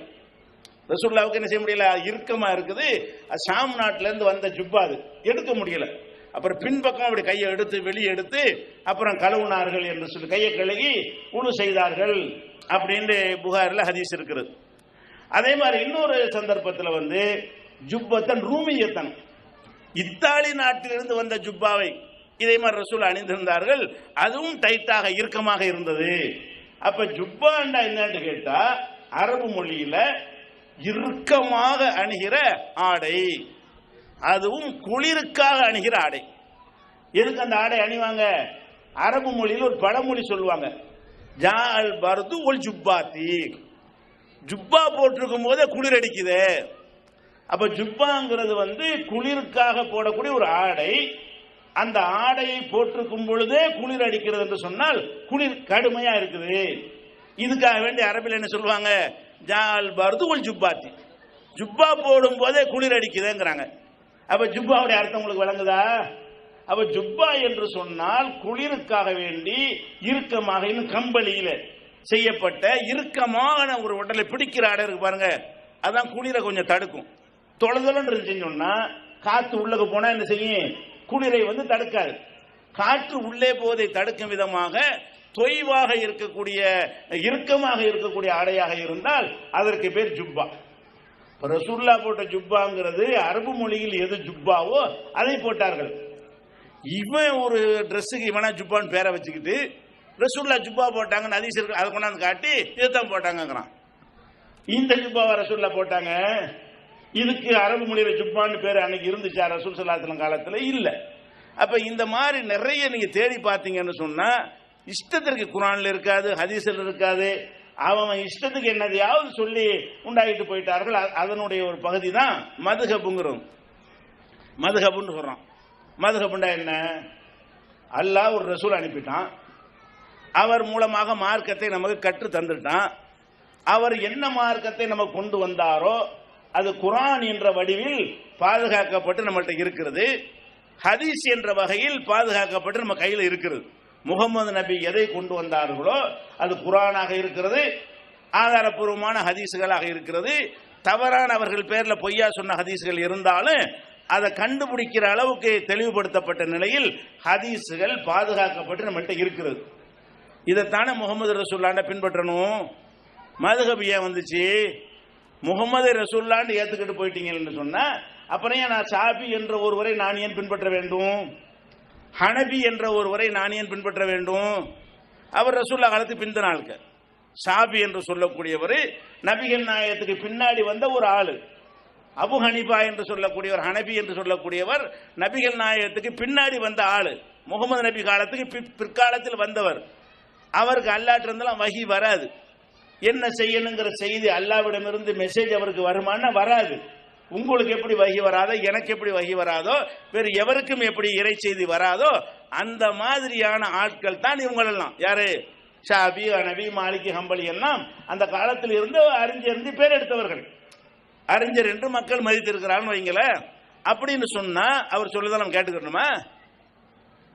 ரசூலுல்லாஹ்வுக்கு என்ன செய்ய முடியல? இறுக்கமா இருக்குது. ஷாம் நாட்டில இருந்து வந்த ஜுப்பா, அது எடுக்க முடியல. அப்புறம் பின்பக்கம் அப்படி கையை எடுத்து வெளியே எடுத்து அப்புறம் கழுவுனார்கள் என்று சொல்லி கையை கழுகி உழு செய்தார்கள் அப்படின்னு புகாரில் ஹதீஸ் இருக்கிறது. அதே மாதிரி இன்னொரு சந்தர்ப்பத்தில் வந்து ஜுப்பத்தன் ரூமியத்தன், இத்தாலி நாட்டிலிருந்து வந்த ஜுப்பாவை இதே மாதிரி ரசூல் அணிந்திருந்தார்கள். அதுவும் டைட்டாக இறுக்கமாக இருந்தது. அப்ப ஜுப்பாண்டா என்னன்னு கேட்டா, அரபு மொழியில இறுக்கமாக அணுகிற ஆடை, அதுவும் குளிருக்காக அணுகிற ஆடை. எதுக்கு அந்த ஆடை அணிவாங்க? அரபு மொழியில் ஒரு பழமொழி சொல்லுவாங்க, ஜால் பர்து ஒல் ஜுப்பாத்தி, ஜுப்பா போட்டிருக்கும் போதே குளிர் அடிக்குது. அப்ப ஜுப்பாங்கிறது வந்து குளிருக்காக போடக்கூடிய ஒரு ஆடை. அந்த ஆடையை போட்டிருக்கும் பொழுதே குளிர் அடிக்கிறது என்று சொன்னால் குளிர் கடுமையா இருக்குது. இதுக்காக வேண்டி அரபில் என்ன சொல்லுவாங்க? ஜால் பர்து ஒல் ஜுப்பாத்தி, ஜுப்பா போடும் போதே குளிர் அடிக்குதுங்கிறாங்க. அப்ப ஜுப்பாவுடைய அர்த்தம் உங்களுக்கு விளங்குதா? அப்ப ஜுப்பா என்று சொன்னால் குளிருக்காக வேண்டி இறுக்கமாக, இன்னும் கம்பளியில செய்யப்பட்ட இறுக்கமான ஒரு உடலை பிடிக்கிற ஆடை இருக்கு பாருங்க, அதான் குளிரை கொஞ்சம் தடுக்கும். தொலைதொலன்னு இருந்துச்சுன்னு சொன்னா காத்து உள்ளக்கு போனா என்ன செய்யும்? குளிரை வந்து தடுக்காது. காற்று உள்ளே போவதை தடுக்கும் விதமாக தொய்வாக இருக்கக்கூடிய, இறுக்கமாக இருக்கக்கூடிய ஆடையாக இருந்தால் அதற்கு பேர் ஜுப்பா. ரசூலுல்லாஹ் போட்ட ஜுப்பாங்கிறது அரபு மொழியில் எது ஜுப்பாவோ அதை போட்டார்கள். இவன் ஒரு ட்ரெஸ்ஸுக்கு இவனா ஜுப்பான்னு பேரை வச்சுக்கிட்டு ரசூலுல்லாஹ் ஜுப்பா போட்டாங்கன்னு ஹதீஸ் இருக்கு, அதை கொண்டாந்து காட்டி இதுதான் போட்டாங்கிறான். இந்த ஜுப்பாவை ரசூலுல்லாஹ் போட்டாங்க, இதுக்கு அரபு மொழியில ஜுப்பான்னு பேர் அன்னைக்கு இருந்துச்சா ரசூல் ஸல்லல்லாஹு அலைஹி வஸல்லம் காலத்துல? இல்ல. அப்ப இந்த மாதிரி நிறைய நீங்க தேடி பார்த்தீங்கன்னு சொன்னா இஷ்டத்திற்கு குர்ஆன்ல இருக்காது, ஹதீஸ்ல இருக்காது. அவன் இஷ்டத்துக்கு என்னதையாவது சொல்லி உண்டாகிட்டு போயிட்டார்கள். அதனுடைய ஒரு பகுதி தான் மதுஹபுங்கிறோம். மதுஹபுன்னு சொல்றான். மதுஹபுண்டா என்ன? அல்லாஹ் ஒரு ரசூல் அனுப்பிட்டான், அவர் மூலமாக மார்க்கத்தை நமக்கு கற்று தந்துட்டான். அவர் என்ன மார்க்கத்தை நமக்கு கொண்டு வந்தாரோ அது குர்ஆன் என்ற வடிவில் பாதுகாக்கப்பட்டு நம்மள்ட்ட இருக்கிறது, ஹதீஸ் என்ற வகையில் பாதுகாக்கப்பட்டு நம்ம கையில் இருக்கிறது. முகமது நபி எதை கொண்டு வந்தார்களோ அது குர்ஆனாக இருக்கிறது, ஆதாரப்பூர்வமான ஹதீஸ்களாக இருக்கிறது. தவறான அவர்கள் பேர்ல பொய்யா சொன்ன ஹதீஸ்கள் இருந்தாலும் அதை கண்டுபிடிக்கிற அளவுக்கு தெளிவுபடுத்தப்பட்ட நிலையில் ஹதீஸ்கள் பாதுகாக்கப்பட்டு நம்மள்ட்ட இருக்கிறது. இதைத்தானே முகமது ரசூலுல்லாஹ் பின்பற்றணும். மதுஹப் ஏன் வந்துச்சு? முகமது ரசூலுல்லாஹ் ஏத்துக்கிட்டு போயிட்டீங்கன்னு சொன்னா அப்புறம் ஏன் நான் ஷாஃபி என்ற ஒருவரை நான் ஏன் பின்பற்ற வேண்டும்? ஹனபி என்ற ஒருவரை நான் ஏன் பின்பற்ற வேண்டும்? அவர் ரசூலுல்லாஹ் காலத்துக்கு பிந்தின ஆளுக்கு. ஷாஃபி என்று சொல்லக்கூடியவர் நபிகள் நாயகத்துக்கு பின்னாடி வந்த ஒரு ஆளு. அபு ஹனீஃபா என்று சொல்லக்கூடியவர், ஹனபி என்று சொல்லக்கூடியவர் நபிகள் நாயகத்துக்கு பின்னாடி வந்த ஆளு. முகமது நபி காலத்துக்கு பிற்காலத்தில் வந்தவர். அவருக்கு அல்லாஹ்விடமிருந்து வஹி வராது. என்ன செய்யணுங்கிற செய்தி அல்லாஹ்விடமிருந்து மெசேஜ் அவருக்கு வருமானா வராது. உங்களுக்கு எப்படி வஹி வராதோ, எனக்கு எப்படி வஹி வராதோ, வேறு எவருக்கும் எப்படி இறை செய்தி வராதோ அந்த மாதிரியான ஆட்கள் தான் இவங்களெல்லாம். யாரு? ஷாஃபி, ஹனபி, மாலிகி, ஹம்பலி எல்லாம் அந்த காலத்தில் இருந்து அறிஞர் என்று பேர் எடுத்தவர்கள். அறிஞர் என்று மக்கள் மதித்திருக்கிறான்னு வைங்கள. அப்படின்னு சொன்னா அவர் சொல்லுதான் நம்ம கேட்டுக்கணுமா?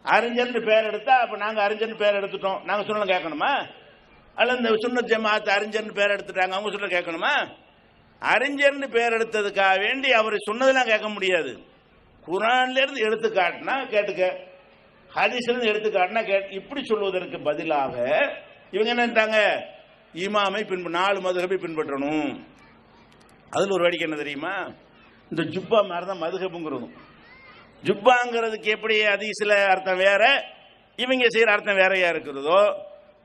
அறிஞர்னு பேர் எடுத்தா அப்ப நாங்க அறிஞர்னு பேர் எடுத்துட்டோம், நாங்க சொல்ல கேட்கணுமா? அல்ல இந்த சுன்னத் ஜமாத் அறிஞர்னு பேர் எடுத்துட்டாங்க, அவங்க சொல்ல கேட்கணுமா? அறிஞர்னு பேர் எடுத்ததுக்காக வேண்டி அவர் சொன்னதெல்லாம் கேட்க முடியாது. குர்ஆன்ல இருந்து எடுத்து காட்டினா கேட்டுக்க, ஹதீஸ்ல இருந்து எடுத்து காட்டினா இப்படி சொல்வதற்கு பதிலாக இவங்க என்னட்டாங்க? இமாமை 4 மதுஹபை பின்பற்றணும். அதில் ஒரு வேடிக்கை என்ன தெரியுமா, இந்த ஜுப்பா மாதிரி தான் மதுஹபுங்கிறதும். ஜுப்பாங்கிறதுக்கு எப்படி ஹதீஸ்ல அர்த்தம் வேற, இவங்க செய்யற அர்த்தம் வேறையா இருக்கிறதோ,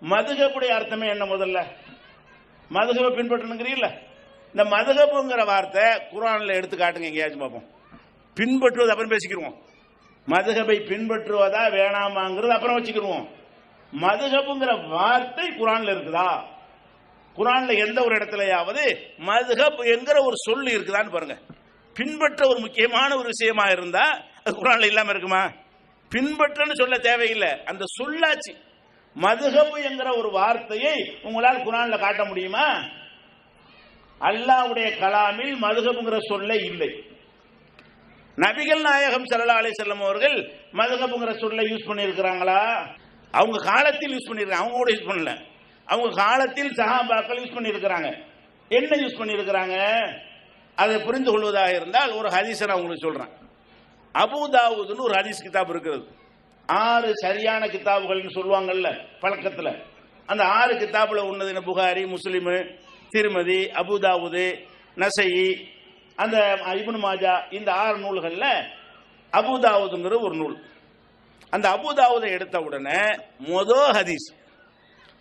மதுஹபுடைய அர்த்தமே என்ன? முதல்ல மதுஹபை பின்பற்றணுங்கிறீல்ல, இந்த மதுஹபுங்கிற வார்த்தை குர்ஆன்ல எடுத்து காட்டுங்க எங்கேயாச்சும் பார்ப்போம். பின்பற்றுவது அப்புறம் பேசிக்கிடுவோம். மதுஹபை பின்பற்றுவதா வேணாமாங்கிறது அப்புறம் வச்சுக்கிடுவோம். மதுஹபுங்கிற வார்த்தை குர்ஆன்ல இருக்குதா? குர்ஆன்ல எந்த ஒரு இடத்துலயாவது மதுஹப் என்கிற ஒரு சொல் இருக்குதான்னு பாருங்க. பின்பற்ற ஒரு முக்கியமான ஒரு விஷயமா இருந்தா அது குர்ஆன்ல இல்லாம இருக்குமா? பின்பற்றன்னு சொல்ல தேவையில்லை, அந்த சொல்லாச்சு. மதுஹப் என்கிற ஒரு வார்த்தையை உங்களால் குர்ஆன்ல காட்ட முடியுமா? அல்லாஹ்வுடைய கலாமில் மதுஹப்ங்கிற சொல்லே இல்லை. நபிகள் நாயகம் ஸல்லல்லாஹு அலைஹி வஸல்லம் அவர்கள் மதுஹப்ங்கிற சொல்லை யூஸ் பண்ணியிருக்கிறாங்களா? அவங்க காலத்தில் யூஸ் பண்ணியிருக்காங்க, அவங்க கூட யூஸ் பண்ணல. அவங்க காலத்தில் சஹாபாக்கள் யூஸ் பண்ணியிருக்கிறாங்க. என்ன யூஸ் பண்ணியிருக்கிறாங்க அதை புரிந்து கொள்வதாக இருந்தால் ஒரு ஹதீஸை நான் உங்களுக்கு சொல்றேன். அபூ தாவூதுன்னு ஒரு ஹதீஸ் கிதாப் இருக்கிறது. 6 சரியான கிதாபுகள்னு சொல்லுவாங்கல்ல பழக்கத்தில். அந்த 6 கிதாபுல ஒன்னது புகாரி, முஸ்லிம், திருமதி, அபூ தாவூது, நசையி, அந்த இப்னு மாஜா, இந்த 6 நூல்கள்ல அபூ தாவூதுங்கிற ஒரு நூல். அந்த அபூ தாவூதை எடுத்த உடனே மொதல் ஹதீஸ்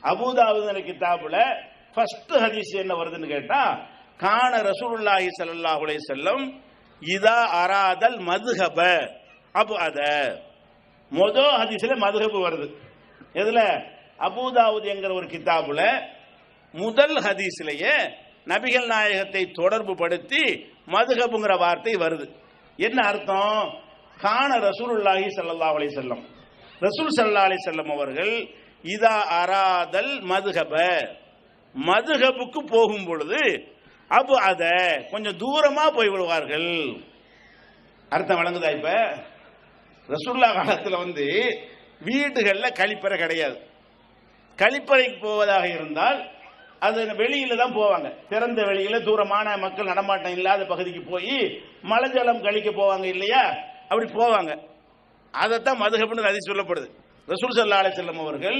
அபூ தாவூது கிதாபுல ஃபர்ஸ்ட் ஹதீஸ் என்ன வருதுன்னு கேட்டா, கான ரசூலுல்லாஹி ஸல்லல்லாஹு அலைஹி வஸல்லம் இதா அராதல் மதுஹப அபஅத. மொதல் ஹதீஸ்ல மதுஹப் வருது. எதுல? அபூ தாவூத் என்கிற ஒரு கிதாபுல முதல் ஹதீஸ்லயே நபிகள் நாயகத்தை தொடர்பு படுத்தி மதுஹப்ங்கிற வார்த்தை வருது. என்ன அர்த்தம்? கான ரசூலுல்லாஹி ஸல்லல்லாஹு அலைஹி வஸல்லம், ரசூல் ஸல்லல்லாஹு அலைஹி வஸல்லம் அவர்கள் இதா அராதல் மதுஹப, மதுஹபுக்கு போகும் பொழுது அபு அத கொஞ்சம் தூரமா போய் விடுவார்கள். அர்த்தம் வழங்குதா? இப்ப ரசூலுல்லாஹ் காலத்துல வீடுகள்ல கழிப்பறை கிடையாது. கழிப்பறைக்கு போவதாக இருந்தால் அது வெளியில தான் போவாங்க. திறந்த வெளியில தூரமான மக்கள் நடமாட்டம் இல்லாத பகுதிக்கு போய் மலஜலம் கழிக்க போவாங்க இல்லையா? அப்படி போவாங்க. அதைத்தான் மதுஹப்னு ஹதீஸ் சொல்லப்படுது. ரசூல் ஸல்லல்லாஹு அலைஹி வஸல்லம் அவர்கள்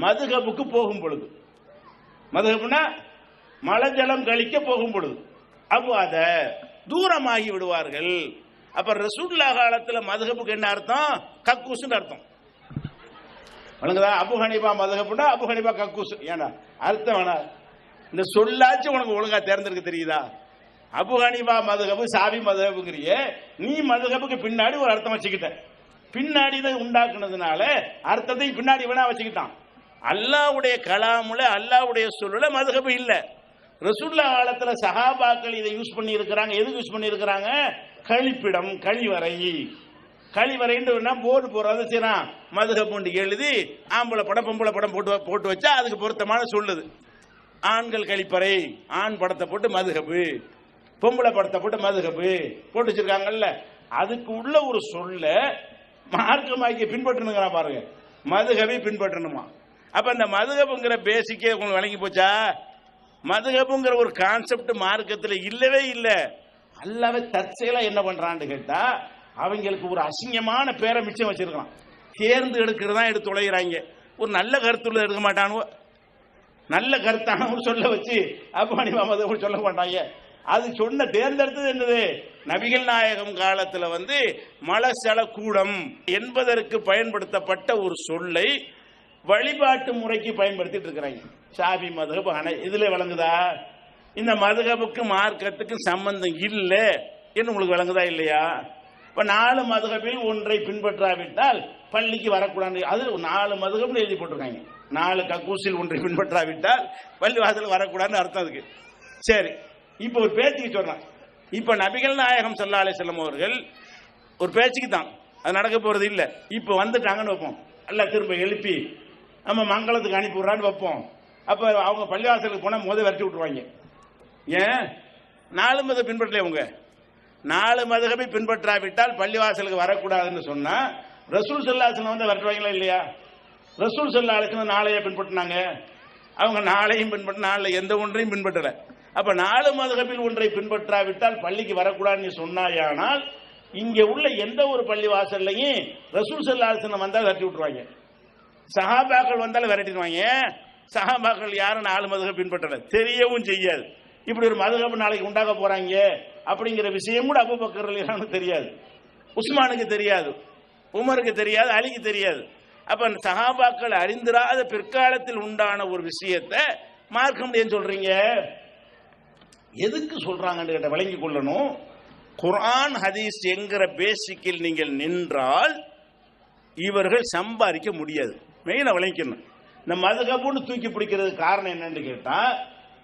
மதுஹபுக்கு போகும் பொழுது, மதுஹப்னா மலஜலம் கழிக்க போகும் பொழுது அப்போ அத தூரமாகி விடுவார்கள். அப்ப ரசூலுல்லாஹ் காலத்துல மதுஹபுக்கு என்ன அர்த்தம்? கக்கூசுன்னு அர்த்தம். வணங்குதா? அபு ஹனீஃபா மதுஹப்னா அபு ஹனீஃபா கக்கூஸ். ஏன்னா அர்த்தம் வேணா, இந்த சொல்லாச்சு உனக்கு ஒழுங்கா தேர்ந்தெடுக்க தெரியுதா? அபு ஹனீஃபா மதுஹப், ஷாஃபி மதுஹப்ங்கறிய நீ மதுஹபுக்கு பின்னாடி ஒரு அர்த்தம் வச்சுக்கிட்ட. பின்னாடி இதை உண்டாக்குனதுனால அர்த்தத்தை பின்னாடி வேணா வச்சுக்கிட்டான். அல்லாஹ்வுடைய கலாமுல அல்லாஹ்வுடைய சொல்லுல மதுஹப் இல்ல. ரசூலுல்லாஹ் காலத்துல சஹாபாக்கள் இதை யூஸ் பண்ணி இருக்கிறாங்க. எதுக்கு யூஸ் பண்ணி இருக்கிறாங்க? கழிப்பிடம், கழிவறை. கழிவறைன்னு போர்டு போடுறது செய்யறான், மதுஹப் எழுதி ஆம்பளை படம் பொம்பளை படம் போட்டு வச்சா அதுக்கு பொருத்தமான சொல்லுது. ஆண்கள் கழிப்பறை, ஆண் படத்தை போட்டு மதுஹப், பொம்பளை படத்தை போட்டு மதுஹப் போட்டு வச்சிருக்காங்கல்ல. அதுக்கு உள்ள ஒரு சொல்ல மார்க்கமாக்கி பின்பற்றணுங்கிறா பாருங்க, மதுஹபை பின்பற்றணுமா. அப்ப இந்த மதுஹப்ங்கிற பேசிக்கே உங்களுக்கு வழங்கி போச்சா? மதுஹப்ங்கிற ஒரு கான்செப்ட் மார்க்கத்தில் இல்லவே இல்லை. அல்லாஹ்வே தற்செயலா என்ன பண்றான்னு கேட்டா, அவங்களுக்கு ஒரு அசிங்கமான பேரை மிச்சம் வச்சிருக்கான். தேர்ந்து எடுக்கிறதா எடுத்து தொலைகிறாங்க. ஒரு நல்ல கருத்துள்ள எடுக்க மாட்டானுவோ, நல்ல கருத்தானவங்க சொல்ல வச்சு அபூ ஹனீஃபா மதுஹப் சொல்ல மாட்டாங்க. அது சொன்ன தேர்ந்தெடுத்தது என்னது? நபிகள் நாயகம் காலத்துல மலசல கூடம் என்பதற்கு பயன்படுத்தப்பட்ட ஒரு சொல்லை வழிபாட்டு முறைக்கு பயன்படுத்திட்டு இருக்கிறாங்க. ஷாஃபி மதுஹப் இதுல விளங்குதா? இந்த மதுஹபுக்கு மார்க்கத்துக்கு சம்பந்தம் இல்லை என்று உங்களுக்கு விளங்குதா இல்லையா? இப்ப 4 மதுஹபில் ஒன்றை பின்பற்றாவிட்டால் பள்ளிக்கு வரக்கூடாது. அது 4 மதுஹப்னு எழுதி போட்டிருக்காங்க. 4 கக்கூசில் ஒன்றை பின்பற்றாவிட்டால் பள்ளி வாசல் வரக்கூடாதுன்னு அர்த்தம் அதுக்கு. சரி, இப்ப ஒரு பேச்சுக்கு சொல்றான். இப்ப நபிகள் நாயகம் ஸல்லல்லாஹு அலைஹி வஸல்லம் அவர்கள் ஒரு பேச்சுக்கு தான், அது நடக்க போறது இல்ல. இப்ப வந்துட்டாங்கன்னு வைப்போம், எல்லாம் திரும்ப எழுப்பி நம்ம மங்களத்துக்கு அனுப்பி விடுறான்னு வைப்போம். அப்ப அவங்க பள்ளிவாசலுக்கு போனா விரட்டி விட்டுருவாங்க. ஏன்? 4 மதுஹப் பின்பற்றல. அவங்க 4 மதுஹபை பின்பற்றாவிட்டால் பள்ளிவாசலுக்கு வரக்கூடாதுன்னு சொன்னா ரசூல் ஸல்லல்லாஹு அலைஹி வஸல்லம் விரட்டுவாங்களா இல்லையா? ரசூல் ஸல்லல்லாஹு அலைஹி வஸல்லம் 4ஐயே பின்பற்றினாங்க. அவங்க 4ஐயும் பின்பற்ற, 4 எந்த ஒன்றையும் பின்பற்றல. அப்ப 4 மதுஹபில் ஒன்றை பின்பற்றாவிட்டால் பள்ளிக்கு வரக்கூடாதுன்னு சொன்னாயானால் இங்க உள்ள எந்த ஒரு பள்ளி வாசல்லையும் ரசூல் ஸல்லல்லாஹு அலைஹி வஸல்லம் வந்தா விரட்டி விட்டுருவாங்க. சஹாபாக்கள் வந்தாலும் விரட்டிடுவாங்க. சஹாபாக்கள் யாரும் 4 மதுஹப் பின்பற்றல, தெரியவும் செய்யாது. இப்படி ஒரு மதுஹப் நாளைக்கு உண்டாக போறாங்க அப்படிங்கிற விஷயம் கூட அபூபக்கர் ரலியல்லாஹு தெரியாது, உஸ்மானுக்கு தெரியாது, உமருக்கு தெரியாது, அலிக்கு தெரியாது. அப்ப சஹாபாக்கள் அறிந்திராத பிற்காலத்தில் உண்டான ஒரு விஷயத்தை மார்க்கம் ஏன் சொல்றீங்க? எதுக்கு சொல்றாங்கன்னு கேட்ட விளங்கி கொள்ளணும். குர்ஆன் ஹதீஸ் என்கிற பேசிக்கில் நீங்கள் நின்றால் இவர்கள் சம்பாதிக்க முடியாது. மெயினா விளங்கிக்கணும். இந்த மதுஹப்னு தூக்கி பிடிக்கிறது காரணம் என்னன்னு கேட்டா,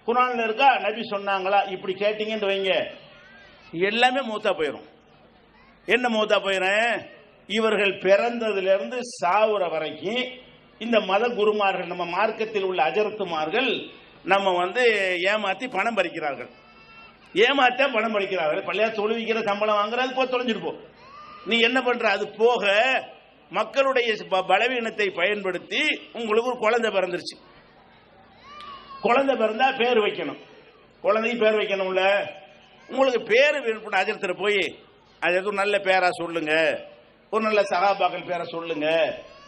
குர்ஆன்ல இருக்கா, நபி சொன்னாங்களா, இப்படி கேட்டீங்கன்னு வைங்க, எல்லாமே மூத்தா போயிடும். என்ன மூத்தா போயிடும்? இவர்கள் பிறந்ததிலிருந்து சாவுற வரைக்கும் இந்த மத குருமார்கள், நம்ம மார்க்கத்தில் உள்ள அஜரத்துமார்கள் நம்ம ஏமாத்தி பணம் பறிக்கிறார்கள், ஏமாத்த பணம் பறிக்கிறார்கள். பள்ளியா தொழுவிக்கிற சம்பளம் வாங்குறது போ, தொலைஞ்சிட்டு போ. நீ என்ன பண்ற? அது போக மக்களுடைய பலவீனத்தை பயன்படுத்தி உங்களுக்கு ஒரு குழந்தை பிறந்துருச்சு. குழந்தை பிறந்தா பேர் வைக்கணும், குழந்தைக்கு பேர் வைக்கணும்ல. உங்களுக்கு பேர் வேணும், அஜரத்தில் போய் அது ஒரு நல்ல பேரா சொல்லுங்க, ஒரு நல்ல சஹாபாக்கள் பேரை சொல்லுங்க,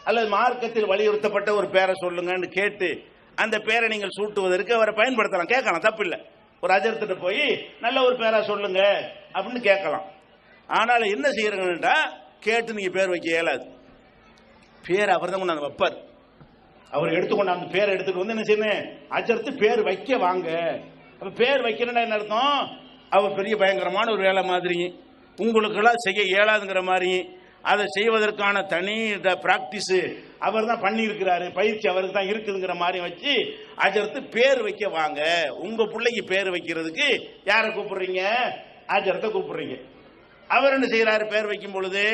அல்லது மார்க்கத்தில் வலியுறுத்தப்பட்ட ஒரு பேரை சொல்லுங்கன்னு கேட்டு அந்த பேரை நீங்கள் சூட்டுவதற்கு அவரை பயன்படுத்தலாம், கேட்கலாம், தப்பில்லை. ஒரு அஜரத்திட்ட போய் நல்ல ஒரு பேரா சொல்லுங்க அப்படின்னு கேட்கலாம். ஆனால் என்ன செய்யறீங்கன்னா, கேட்டு நீங்க பேர் வைக்க இயலாது. பேர் அவர் தான் கொண்டாந்து வைப்பார். அவர் எடுத்துக்கொண்டு அந்த பேரை எடுத்துட்டு என்ன செய்யணும்? அஜரத்து பேர் வைக்க வாங்க. அப்ப பேர் வைக்கணும்னா என்ன அர்த்தம்? அவர் பெரிய பயங்கரமான ஒரு வேலை மாதிரி, உங்களுக்கெல்லாம் செய்ய இயலாதுங்கிற மாதிரி, அதை செய்வதற்கான தனி பிராக்டிஸ் அவர் தான் பண்ணி இருக்கிறாரு, பயிற்சி அவருக்கு தான் இருக்குதுங்கிற மாதிரி வச்சு அஜரத்து பேர் வைக்க வாங்க. உங்க பிள்ளைக்கு பேர் வைக்கிறதுக்கு யாரை கூப்பிடுறீங்க? அஜரத்தை கூப்பிடுறீங்க. அவர் என்ன செய்யறாரு? பேர் வைக்கும் பொழுது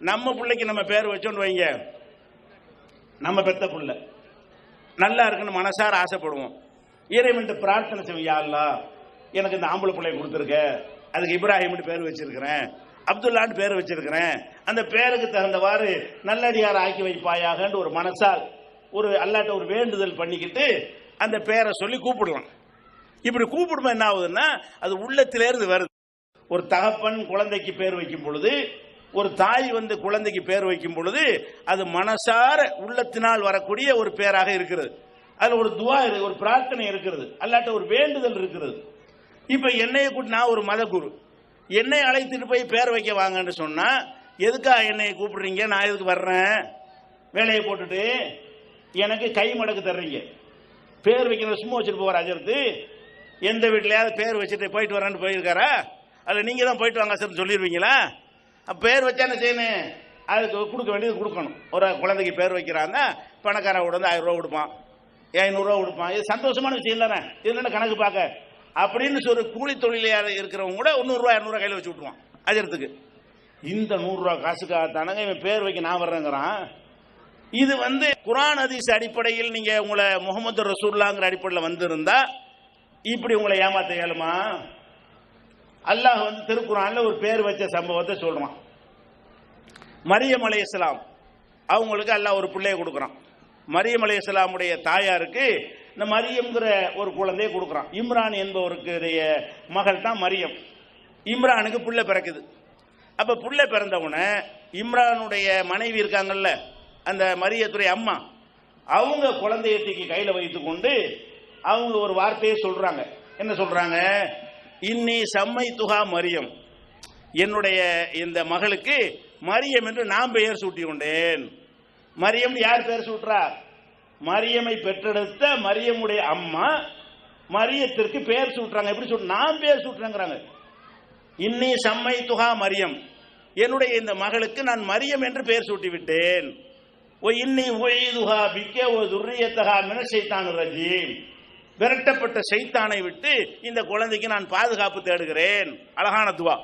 நம்ம பிள்ளைக்கு நம்ம பேர் வச்சோன்னு வைங்க, நம்ம பெத்த பிள்ளை நல்லா இருக்குன்னு மனசார ஆசைப்படுவோம். இறைவன்ட்டு பிரார்த்தனை செய்வோம், யா அல்லாஹ் எனக்கு இந்த ஆம்பளை பிள்ளையை கொடுத்துருக்க, அதுக்கு இப்ராஹிம்னு பேர் வச்சிருக்கிறேன், அப்துல்லான்னு பேர் வச்சிருக்கிறேன், அந்த பேருக்கு தகுந்தவாறு நல்லடியார் ஆக்கி வைப்பாயாகன்னு ஒரு மனசால் ஒரு அல்லாட்ட ஒரு வேண்டுதல் பண்ணிக்கிட்டு அந்த பேரை சொல்லி கூப்பிடலாம். இப்படி கூப்பிடும்போது என்ன ஆகுதுன்னா, அது உள்ளத்திலேருந்து வருது. ஒரு தகப்பன் குழந்தைக்கு பேர் வைக்கும் பொழுது, ஒரு தாய் குழந்தைக்கு பேர் வைக்கும் பொழுது, அது மனசார உள்ளத்தினால் வரக்கூடிய ஒரு பேராக இருக்கிறது. அதுல ஒரு துவா, ஒரு பிரார்த்தனை இருக்கிறது, அல்லாட்ட ஒரு வேண்டுதல் இருக்கிறது. இப்ப என்னைய கூட்டி, நான் ஒரு மத குரு, என்னை அழைத்துட்டு போய் பேர் வைக்க வாங்கன்னு சொன்னா, எதுக்கா என்னை கூப்பிடுறீங்க, நான் எதுக்கு வர்றேன், வேலையை போட்டுட்டு எனக்கு கை மடக்கு தர்றீங்க, பேர் வைக்கிறது சும்மா வச்சுட்டு போவார் அஜரத்து? எந்த வீட்லயாவது பேர் வச்சுட்டு போயிட்டு வரேன்னு போயிருக்காரா? அதில் நீங்க தான் போயிட்டு வாங்க சார் சொல்லிடுவீங்களா? பேர் வச்சா என்ன செய்யணும்? அதுக்கு கொடுக்க வேண்டியது கொடுக்கணும். ஒரு குழந்தைக்கு பேர் வைக்கிறாங்க, பணக்காரன் கூட 1000 ரூபா கொடுப்பான், 500 ரூபா கொடுப்பான். இது சந்தோஷமான விஷயம் தானே, இது கணக்கு பார்க்க அப்படின்னு சொல்லி கூலி தொழிலையாக இருக்கிறவங்க கூட 100 ரூபா 200 ரூபா கையில் வச்சு விட்டுருவான் அஜரத்துக்கு. இந்த 100 ரூபா காசுக்காகத்தானங்க இவன் பேர் வைக்க நான் வர்றேங்கிறான். இது குர்ஆன் ஹதீஸ் அடிப்படையில் நீங்க உங்களை முஹம்மது ரசூலுல்லாஹ்ங்கிற அடிப்படையில் வந்திருந்தா இப்படி உங்களை ஏமாத்த இயலுமா? அல்லாஹ் திருக்குர்ஆன்ல ஒரு பேர் வச்ச சம்பவத்தை சொல்றான். மரியம் அலைஹிஸ்ஸலாம் அவங்களுக்கு அல்லாஹ் ஒரு பிள்ளையை கொடுக்குறான். மரியம் அலைஹிஸ்ஸலாமுடைய தாயாருக்கு இந்த மரியம்ங்கிற ஒரு குழந்தையை கொடுக்குறான். இம்ரான் என்பவருக்குடைய மகள் தான் மரியம். இம்ரானுக்கு புள்ள பிறக்குது. அப்ப புள்ள பிறந்தவுடனே இம்ரானுடைய மனைவி இருக்காங்கல்ல, அந்த மரியத்துடைய அம்மா, அவங்க குழந்தையை தூக்கி கையில வைத்துக் கொண்டு அவங்க ஒரு வார்த்தையை சொல்றாங்க. என்ன சொல்றாங்க? இன்னி சம்மைத்துஹா மரியம், என்னுடைய இந்த மகளுக்கு மரியம் என்று நான் பெயர் சூட்டி கொண்டேன். மரியம் யார் பெயர் சூட்டுறா? மரியமை பெற்றெடுத்த மரியமுடைய அம்மா மரியத்திற்கு பெயர் சூட்டுறாங்க. எப்படி சொல்ற? நான் பெயர் சூட்டுறேங்கிறாங்க. இன்னி சம்மைத்துஹா மரியம், என்னுடைய இந்த மகளுக்கு நான் மரியம் என்று பெயர் சூட்டி விட்டேன். ஓ இன்னி உய்துஹா பிக்க ஓ துர்ரியத்தஹா மின ஷைத்தானிர் ரஜீம், விரட்டப்பட்ட சைத்தானை விட்டு இந்த குழந்தைக்கு நான் பாதுகாப்பு தேடுகிறேன். அழகான துவா.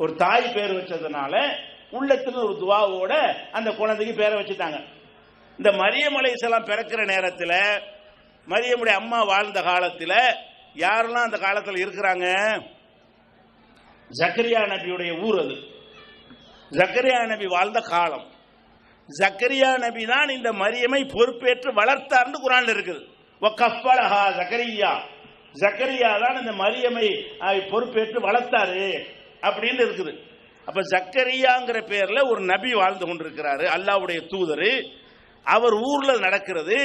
ஒரு தாய் பேர் வச்சதுனால உள்ளத்தில் ஒரு துவாவோட அந்த குழந்தைக்கு பேரை வச்சுட்டாங்க. இந்த மரியம் அலைஹிஸ்ஸலாம் பிறக்கிற நேரத்தில், மரியமுடைய அம்மா வாழ்ந்த காலத்தில் யாரெல்லாம் அந்த காலத்தில் இருக்கிறாங்க? ஜக்கரியா நபியுடைய ஊர் அது. ஜக்கரியா நபி வாழ்ந்த காலம். ஜக்கரியா நபி தான் இந்த மரியமை பொறுப்பேற்று வளர்த்தார்னு குர்ஆன்ல இருக்குது. வகஃபலஹா ஜக்கரியா, ஜக்கரியா தான் இந்த மரியமை பொறுப்பேற்று வளர்த்தாரு அப்படின்னு இருக்குது. அப்ப ஜக்கரியாங்கிற பேர்ல ஒரு நபி வாழ்ந்து கொண்டிருக்கிறாரு, அல்லாஹ்வுடைய தூதர். அவர் ஊர்ல நடக்கிறது,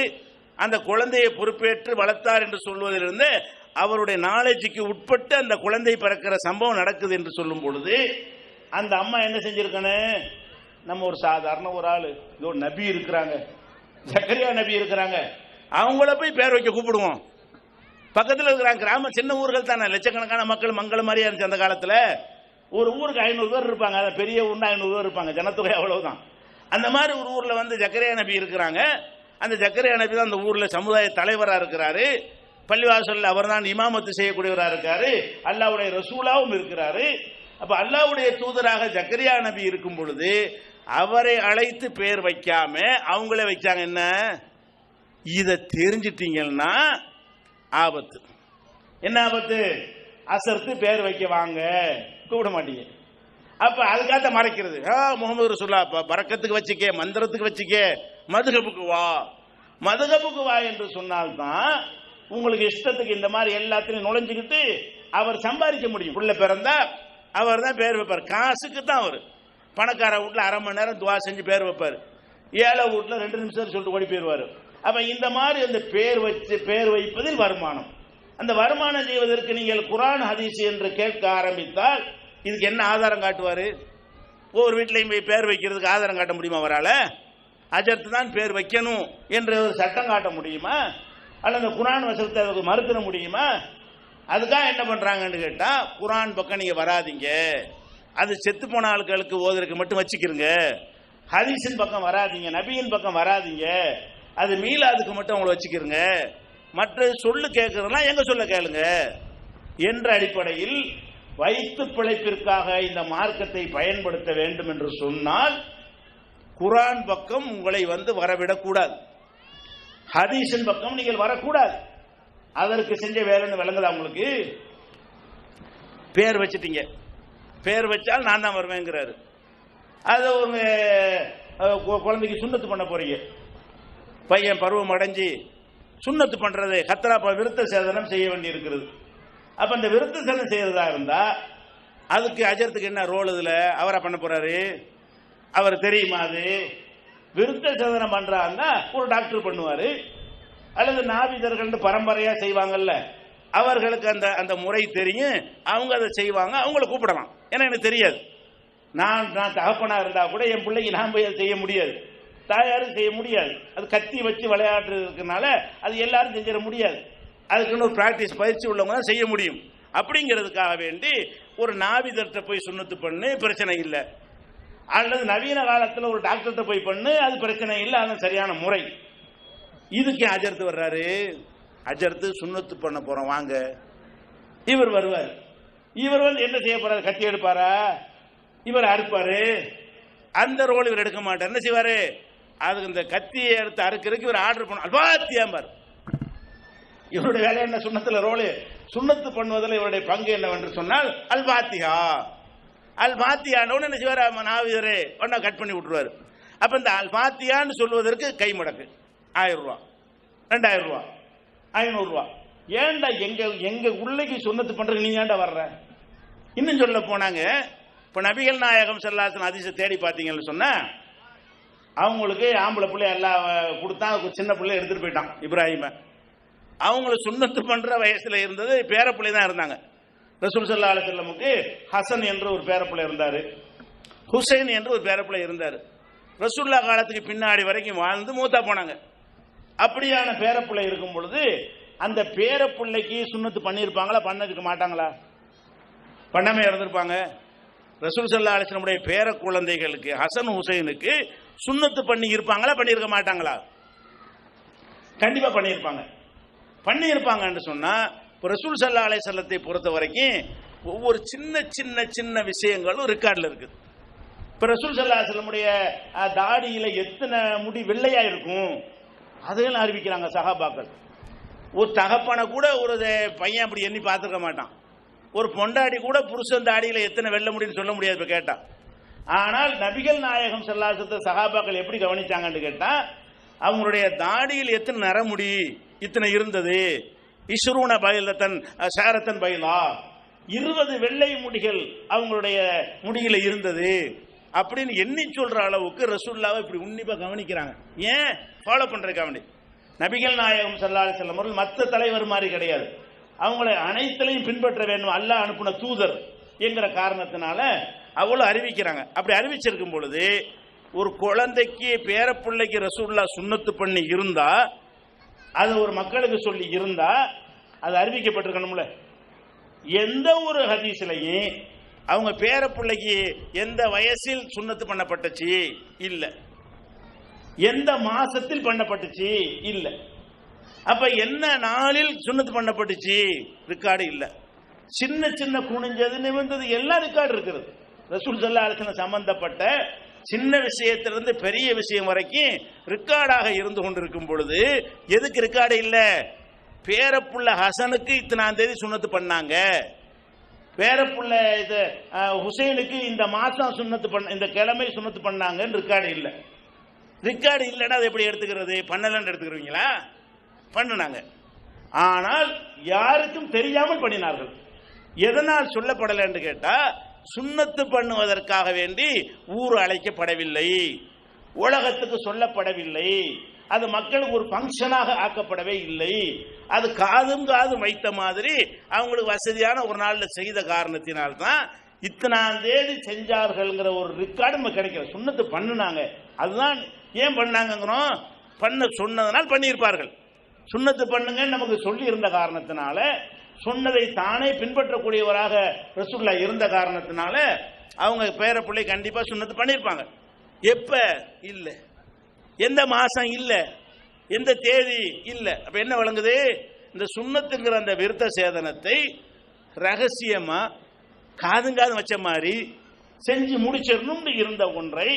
அந்த குழந்தையை பொறுப்பேற்று வளர்த்தார் என்று சொல்வதிலிருந்து அவருடைய நாலேஜுக்கு உட்பட்டு அந்த குழந்தை பிறக்கிற சம்பவம் நடக்குது என்று சொல்லும் பொழுது அந்த அம்மா என்ன செஞ்சிருக்கணும், நம்ம ஒரு சாதாரண ஒரு ஆள், இது ஒரு நபி இருக்கிறாங்க, ஜக்கரியா நபி இருக்கிறாங்க, அவங்கள போய் பேர் வைக்க கூப்பிடுவோம். பக்கத்தில் இருக்கிறாங்க கிராம சின்ன ஊர்கள் தானே, லட்சக்கணக்கான மக்கள் மங்கள மாதிரியா இருந்துச்சு அந்த காலத்தில். ஒரு ஊருக்கு 500 பேர் இருப்பாங்க, அதை பெரிய ஊர்னா 500 பேர் இருப்பாங்க, ஜனத்தொகை அவ்வளவுதான். அந்த மாதிரி ஒரு ஊரில் வந்து ஜக்கரியா நபி இருக்கிறாங்க. அந்த ஜக்கரியா நபி தான் அந்த ஊரில் சமுதாய தலைவராக இருக்கிறாரு, பள்ளிவாசலில் அவர் தான் இமாமத்து செய்யக்கூடியவராக இருக்காரு, அல்லாஹ்வுடைய ரசூலாவும் இருக்கிறாரு. அப்ப அல்லாஹ்வுடைய தூதராக ஜக்கரியா நபி இருக்கும் பொழுது அவரை அழைத்து பேர் வைக்காம அவங்களே வச்சாங்க. என்ன, இதை தெரிஞ்சிட்டீங்கன்னா ஆபத்து. என்ன ஆபத்து? அசர்த்து பேர் வைக்க வாங்க கூப்பிட மாட்டீங்க. அப்ப அதுக்காக மறைக்கிறது. முகமது ரசூலுல்லாஹ் பரக்கத்துக்கு வச்சுக்க, மந்திரத்துக்கு வச்சுக்க, மதுகபுக்கு வா, மதுகபுக்கு வா என்று சொன்னால்தான் உங்களுக்கு இஷ்டத்துக்கு இந்த மாதிரி எல்லாத்திலையும் நுழைஞ்சுக்கிட்டு அவர் சம்பாதிக்க முடியும். புள்ள பிறந்தா அவர் தான் பேர் வைப்பார், காசுக்கு தான். அவர் பணக்கார வீட்டில் 1/2 மணி நேரம் துவா செஞ்சு பேர் வைப்பார், ஏழை வீட்டில் 2 நிமிஷம் சொல்லிட்டு ஓடி போயிடுவார். அப்ப இந்த மாதிரி அந்த பேர் வச்சு பேர் வைப்பதில் வருமானம். அந்த வருமானம் செய்வதற்கு நீங்கள் குர்ஆன் ஹதீஸ் என்று கேட்க ஆரம்பித்தால் இதுக்கு என்ன ஆதாரம் காட்டுவார்? ஒவ்வொரு வீட்டிலையும் போய் பேர் வைக்கிறதுக்கு ஆதாரம் காட்ட முடியுமா? அவரால் அஜர்த்து தான் பேர் வைக்கணும் என்று ஒரு சட்டம் காட்ட முடியுமா? அல்லது அந்த குர்ஆன் வசனத்தை அதுக்கு மறுக்கிற முடியுமா? அதுக்காக என்ன பண்றாங்கன்னு கேட்டா, குர்ஆன் பக்கம் நீங்க வராதீங்க, அது செத்து போன ஆட்களுக்கு ஓதுறதுக்கு மட்டும் வச்சுக்கிறங்க, ஹதீஸின் பக்கம் வராதீங்க, நபியின் பக்கம் வராதீங்க, அது மீலாதுக்கு மட்டும் அவங்கள வச்சுக்கிறங்க, மற்ற சொல்லு கேட்கறதுலாம் எங்க சொல்ல கேளுங்க என்ற அடிப்படையில் வைத்து பிழைப்பிற்காக இந்த மார்க்கத்தை பயன்படுத்த வேண்டும் என்று சொன்னால் குர்ஆன் பக்கம் உங்களை வந்து வரவிடக்கூடாது, ஹதீஸின் பக்கம் நீங்கள் வரக்கூடாது. அதற்கு செஞ்ச வேலைன்னு விளங்குதா உங்களுக்கு? பேர் வச்சுட்டீங்க, பேர் வச்சால் நான் தான் வருவேங்கிறாரு. அது ஒரு குழந்தைக்கு சுண்ணத்து பண்ண போறீங்க, பையன் பருவம் அடைஞ்சி சுண்ணத்து பண்றது கத்தரா விருத்த சேதனம் செய்ய வேண்டி இருக்கிறது. அப்ப அந்த விருத்த சேதனம் செய்யறதா இருந்தா அதுக்கு அஜர்த்துக்கு என்ன ரோல்? இதுல அவரா பண்ண போறாரு? அவர் தெரியுமா? அது விருத்த சேதனம் பண்றாருன்னா ஒரு டாக்டர் பண்ணுவாரு, அல்லது நாவிதர்கள் பரம்பரையா செய்வாங்கல்ல, அவர்களுக்கு அந்த அந்த முறை தெரியும், அவங்க அதை செய்வாங்க, அவங்கள கூப்பிடலாம். ஏன்னா எனக்கு தெரியாது, நான் தகப்பனா இருந்தா கூட என் பிள்ளைக்கு நான் போய் அதை செய்ய முடியாது, தாயாரும் செய்ய முடியாது. அது கத்தி வச்சு விளையாடுறதுனால அது எல்லாரும் செஞ்சிட முடியாது, அதுக்குன்னு ஒரு பிராக்டிஸ் பயிற்சி உள்ளவங்க தான் செய்ய முடியும். அப்படிங்கிறதுக்காக வேண்டி ஒரு நாவிதர்கிட்ட போய் சுண்ணத்து பண்ணு, பிரச்சனை இல்லை. அல்லது நவீன காலத்தில் ஒரு டாக்டர்கிட்ட போய் பண்ணு, அது பிரச்சனை இல்லை, அது சரியான முறை. இதுக்கு அஜர்த்து வர்றாரு, அஜர்த்து சுண்ணத்து பண்ண போறோம் வாங்க. இவர் வருவார், இவர் வந்து என்ன செய்ய போறாரு? கத்தி எடுப்பாரா? இவர் அறுப்பாரு. அந்த ரோல் இவர் எடுக்க மாட்டார். என்ன செய்வாரு? அதுக்கு இந்த கத்தியை எடுத்து அறுக்கிறதுக்கு இவர் ஆர்டர் பண்ண அல்பாத்தியாம்பார். இவருடைய வேலை என்ன? சுண்ணத்துல ரோலு. சுண்ணத்து பண்ணுவதில் இவருடைய பங்கு என்னவென்று சொன்னால் அல்பாத்தியா. அல்பாத்தியானோன்னு என்ன செய்வார்? நாவிதரே ஒன்னா கட் பண்ணி விட்டுருவாரு. அப்ப இந்த அல்பாத்தியான்னு சொல்வதற்கு கை முடக்கு 1000 ரூபாய், 2000 ரூபாய், 500 ரூபாய். ஏன்டா எங்க உள்ளக்கு சுண்ணத்து பண்றதுக்கு நீங்க ஏன்டா வர்ற? இன்னும் சொல்ல போனாங்க, இப்ப நபிகள் நாயகம் ஸல்லல்லாஹு அலைஹி வஸல்லம் தேடி பார்த்தீங்கன்னு சொன்னா அவங்களுக்கு ஆம்பளை பிள்ளை எல்லாம் கொடுத்தா, சின்ன பிள்ளை எடுத்துட்டு போயிட்டான் இப்ராஹிம. அவங்கள சுண்ணத்து பண்ற வயசுல இருந்தது பேர பிள்ளை தான் இருந்தாங்க. ரசூல் ஸல்லல்லாஹு அலைஹி வஸல்லமுக்கு ஹசன் என்ற ஒரு பேர பிள்ளை இருந்தாரு, ஹுசைன் என்று ஒரு பேர பிள்ளை இருந்தாரு. ரசூலுல்லாஹ் காலத்துக்கு பின்னாடி வரைக்கும் வாழ்ந்து மூத்தா போனாங்க. அப்படியான பேரப்பிள்ளை இருக்கும் பொழுது அந்த பேரப்பிள்ளைக்கு சுண்ணத்து பண்ணியிருப்பாங்களா? பண்ணிருக்க மாட்டாங்களா? பண்ணாம இருந்திருப்பாங்க. ரசூல் ஸல்லல்லாஹு அலைஹி வஸல்லம் பேர குழந்தைகளுக்கு ஹசன் ஹுசைனுக்கு சுண்ணத்து பண்ணி இருப்பாங்களா? பண்ணியிருக்க மாட்டாங்களா? கண்டிப்பா பண்ணியிருப்பாங்க. பண்ணியிருப்பாங்கன்னு சொன்னா ரசூல் ஸல்லல்லாஹு அலைஹி வஸல்லத்தை பொறுத்த வரைக்கும் ஒவ்வொரு சின்ன சின்ன சின்ன விஷயங்களும் ரெக்கார்ட்ல இருக்குது. இப்ப ரசூல் ஸல்லல்லாஹு அலைஹி வஸல்லம் தாடியில எத்தனை முடி வெள்ளையா இருக்கும் அதையும் அறிவிக்கிறாங்க சஹாபாக்கள். ஒரு தகப்பனை கூட ஒரு பையன் அப்படி எண்ணி பார்த்துக்க மாட்டான். ஒரு பொண்டாடி கூட புருஷன் தாடியில எத்தனை வெள்ள முடியும்னு சொல்ல முடியாது இப்ப கேட்டா. ஆனால் நபிகள் நாயகம் ஸல்லல்லாஹு அலைஹி வஸல்லம் சஹாபாக்கள் எப்படி கவனிச்சாங்கன்னு கேட்டா, அவங்களுடைய தாடியில் எத்தனை நரமுடி இத்தனை இருந்தது, இஸ்ரூன பைலத்தன் ஷாரத்தன் பைலா, 20 வெள்ளை முடிகள் அவங்களுடைய முடியில இருந்தது அப்படின்னு எண்ணி சொல்ற அளவுக்கு ரசூலுல்லாஹ் இப்படி உன்னிப்பா கவனிக்கிறாங்க. ஏன்? ஃபாலோ பண்றதுக்காக வேண்டி. நபிகள் நாயகம் ஸல்லல்லாஹு அலைஹி வஸல்லம் அவர்கள் மற்ற தலைவர் மாதிரி கிடையாது. அவங்களை அனைத்திலையும் பின்பற்ற வேண்டும், அல்லாஹ் அனுப்பின தூதர் என்கிற காரணத்தினால அவ்வளவு அறிவிக்கிறாங்க. அப்படி அறிவிச்சிருக்கும் பொழுது ஒரு குழந்தைக்கு பேரப்பிள்ளைக்கு ரசூலுல்லாஹ் சுன்னத்து பண்ணி இருந்தா, அது ஒரு மக்களுக்கு சொல்லி இருந்தா அது அறிவிக்கப்பட்டிருக்கணும்ல. எந்த ஒரு ஹதீஸ்லையும் அவங்க பேரப்பிள்ளைக்கு எந்த வயசில் சுன்னத்து பண்ணப்பட்டுச்சு இல்ல, எந்த மாசத்தில் பண்ணப்பட்டுச்சு இல்ல, அப்ப என்ன நாளில் சுன்னத்து பண்ணப்பட்டுச்சு ரெக்கார்டு இல்ல. சின்ன சின்ன குனிஞ்சது நிமிர்ந்தது எல்லாம் ரெக்கார்டு இருக்கிறது. ரசூல் ஸல்லல்லாஹு அலைஹி வஸல்லம் சம்பந்தப்பட்ட சின்ன விஷயத்திலிருந்து பெரிய விஷயம் வரைக்கும் ரெக்கார்டாக இருந்து கொண்டிருக்கும் பொழுது எதுக்கு ரெக்கார்டு இல்ல? பேரப்புள்ள ஹசனுக்கு இத்தனாம் தேதி சுன்னத்து பண்ணாங்க, பேரப்புள்ள இது ஹுசைனுக்கு இந்த மாசம் சுன்னத்து பண்ண, இந்த கிழமை சுன்னத்து பண்ணாங்கன்னு ரெக்கார்டு இல்லை. ரெக்கார்டு இல்லைன்னா அதை எப்படி எடுத்துக்கிறது? பண்ணலன்னு எடுத்துக்கிறீங்களா? பண்ணினாங்க, ஆனால் யாருக்கும் தெரியாமல் பண்ணினார்கள். எதனால் சொல்லப்படலை என்று கேட்டா, சுன்னத்து பண்ணுவதற்காக வேண்டி ஊர் அழைக்கப்படவில்லை, உலகத்துக்கு சொல்லப்படவில்லை, அது மக்களுக்கு ஒரு ஃபங்க்ஷனாக ஆக்கப்படவே இல்லை. அது காதும் வைத்த மாதிரி அவங்களுக்கு வசதியான ஒரு நாளில் செய்த காரணத்தினால்தான் இத்தனாம் தேதி செஞ்சார்கள்ங்கிற ஒரு ரெக்கார்டு நமக்கு கிடைக்கல. சுன்னத்து பண்ணினாங்க, அதுதான் ஏன் பண்ணாங்கிறோம், பண்ண சொன்னதனால் பண்ணியிருப்பார்கள். சுன்னத்து பண்ணுங்க நமக்கு சொல்லி இருந்த காரணத்தினால, சொன்னதை தானே பின்பற்றக்கூடியவராக ரசூலுல்லாஹ் இருந்த காரணத்தினால அவங்க பேர பிள்ளை கண்டிப்பா சுன்னத்து பண்ணியிருப்பாங்க. எப்ப இல்ல, எந்த மாசம் இல்ல, எந்த தேதி இல்ல. அப்ப என்ன வழங்குது? இந்த சுன்னத்துங்கிற அந்த விருத்த சேதனத்தை ரகசியமா காதுங்காது வச்ச மாதிரி செஞ்சு முடிச்சிடணும் இருந்த ஒன்றை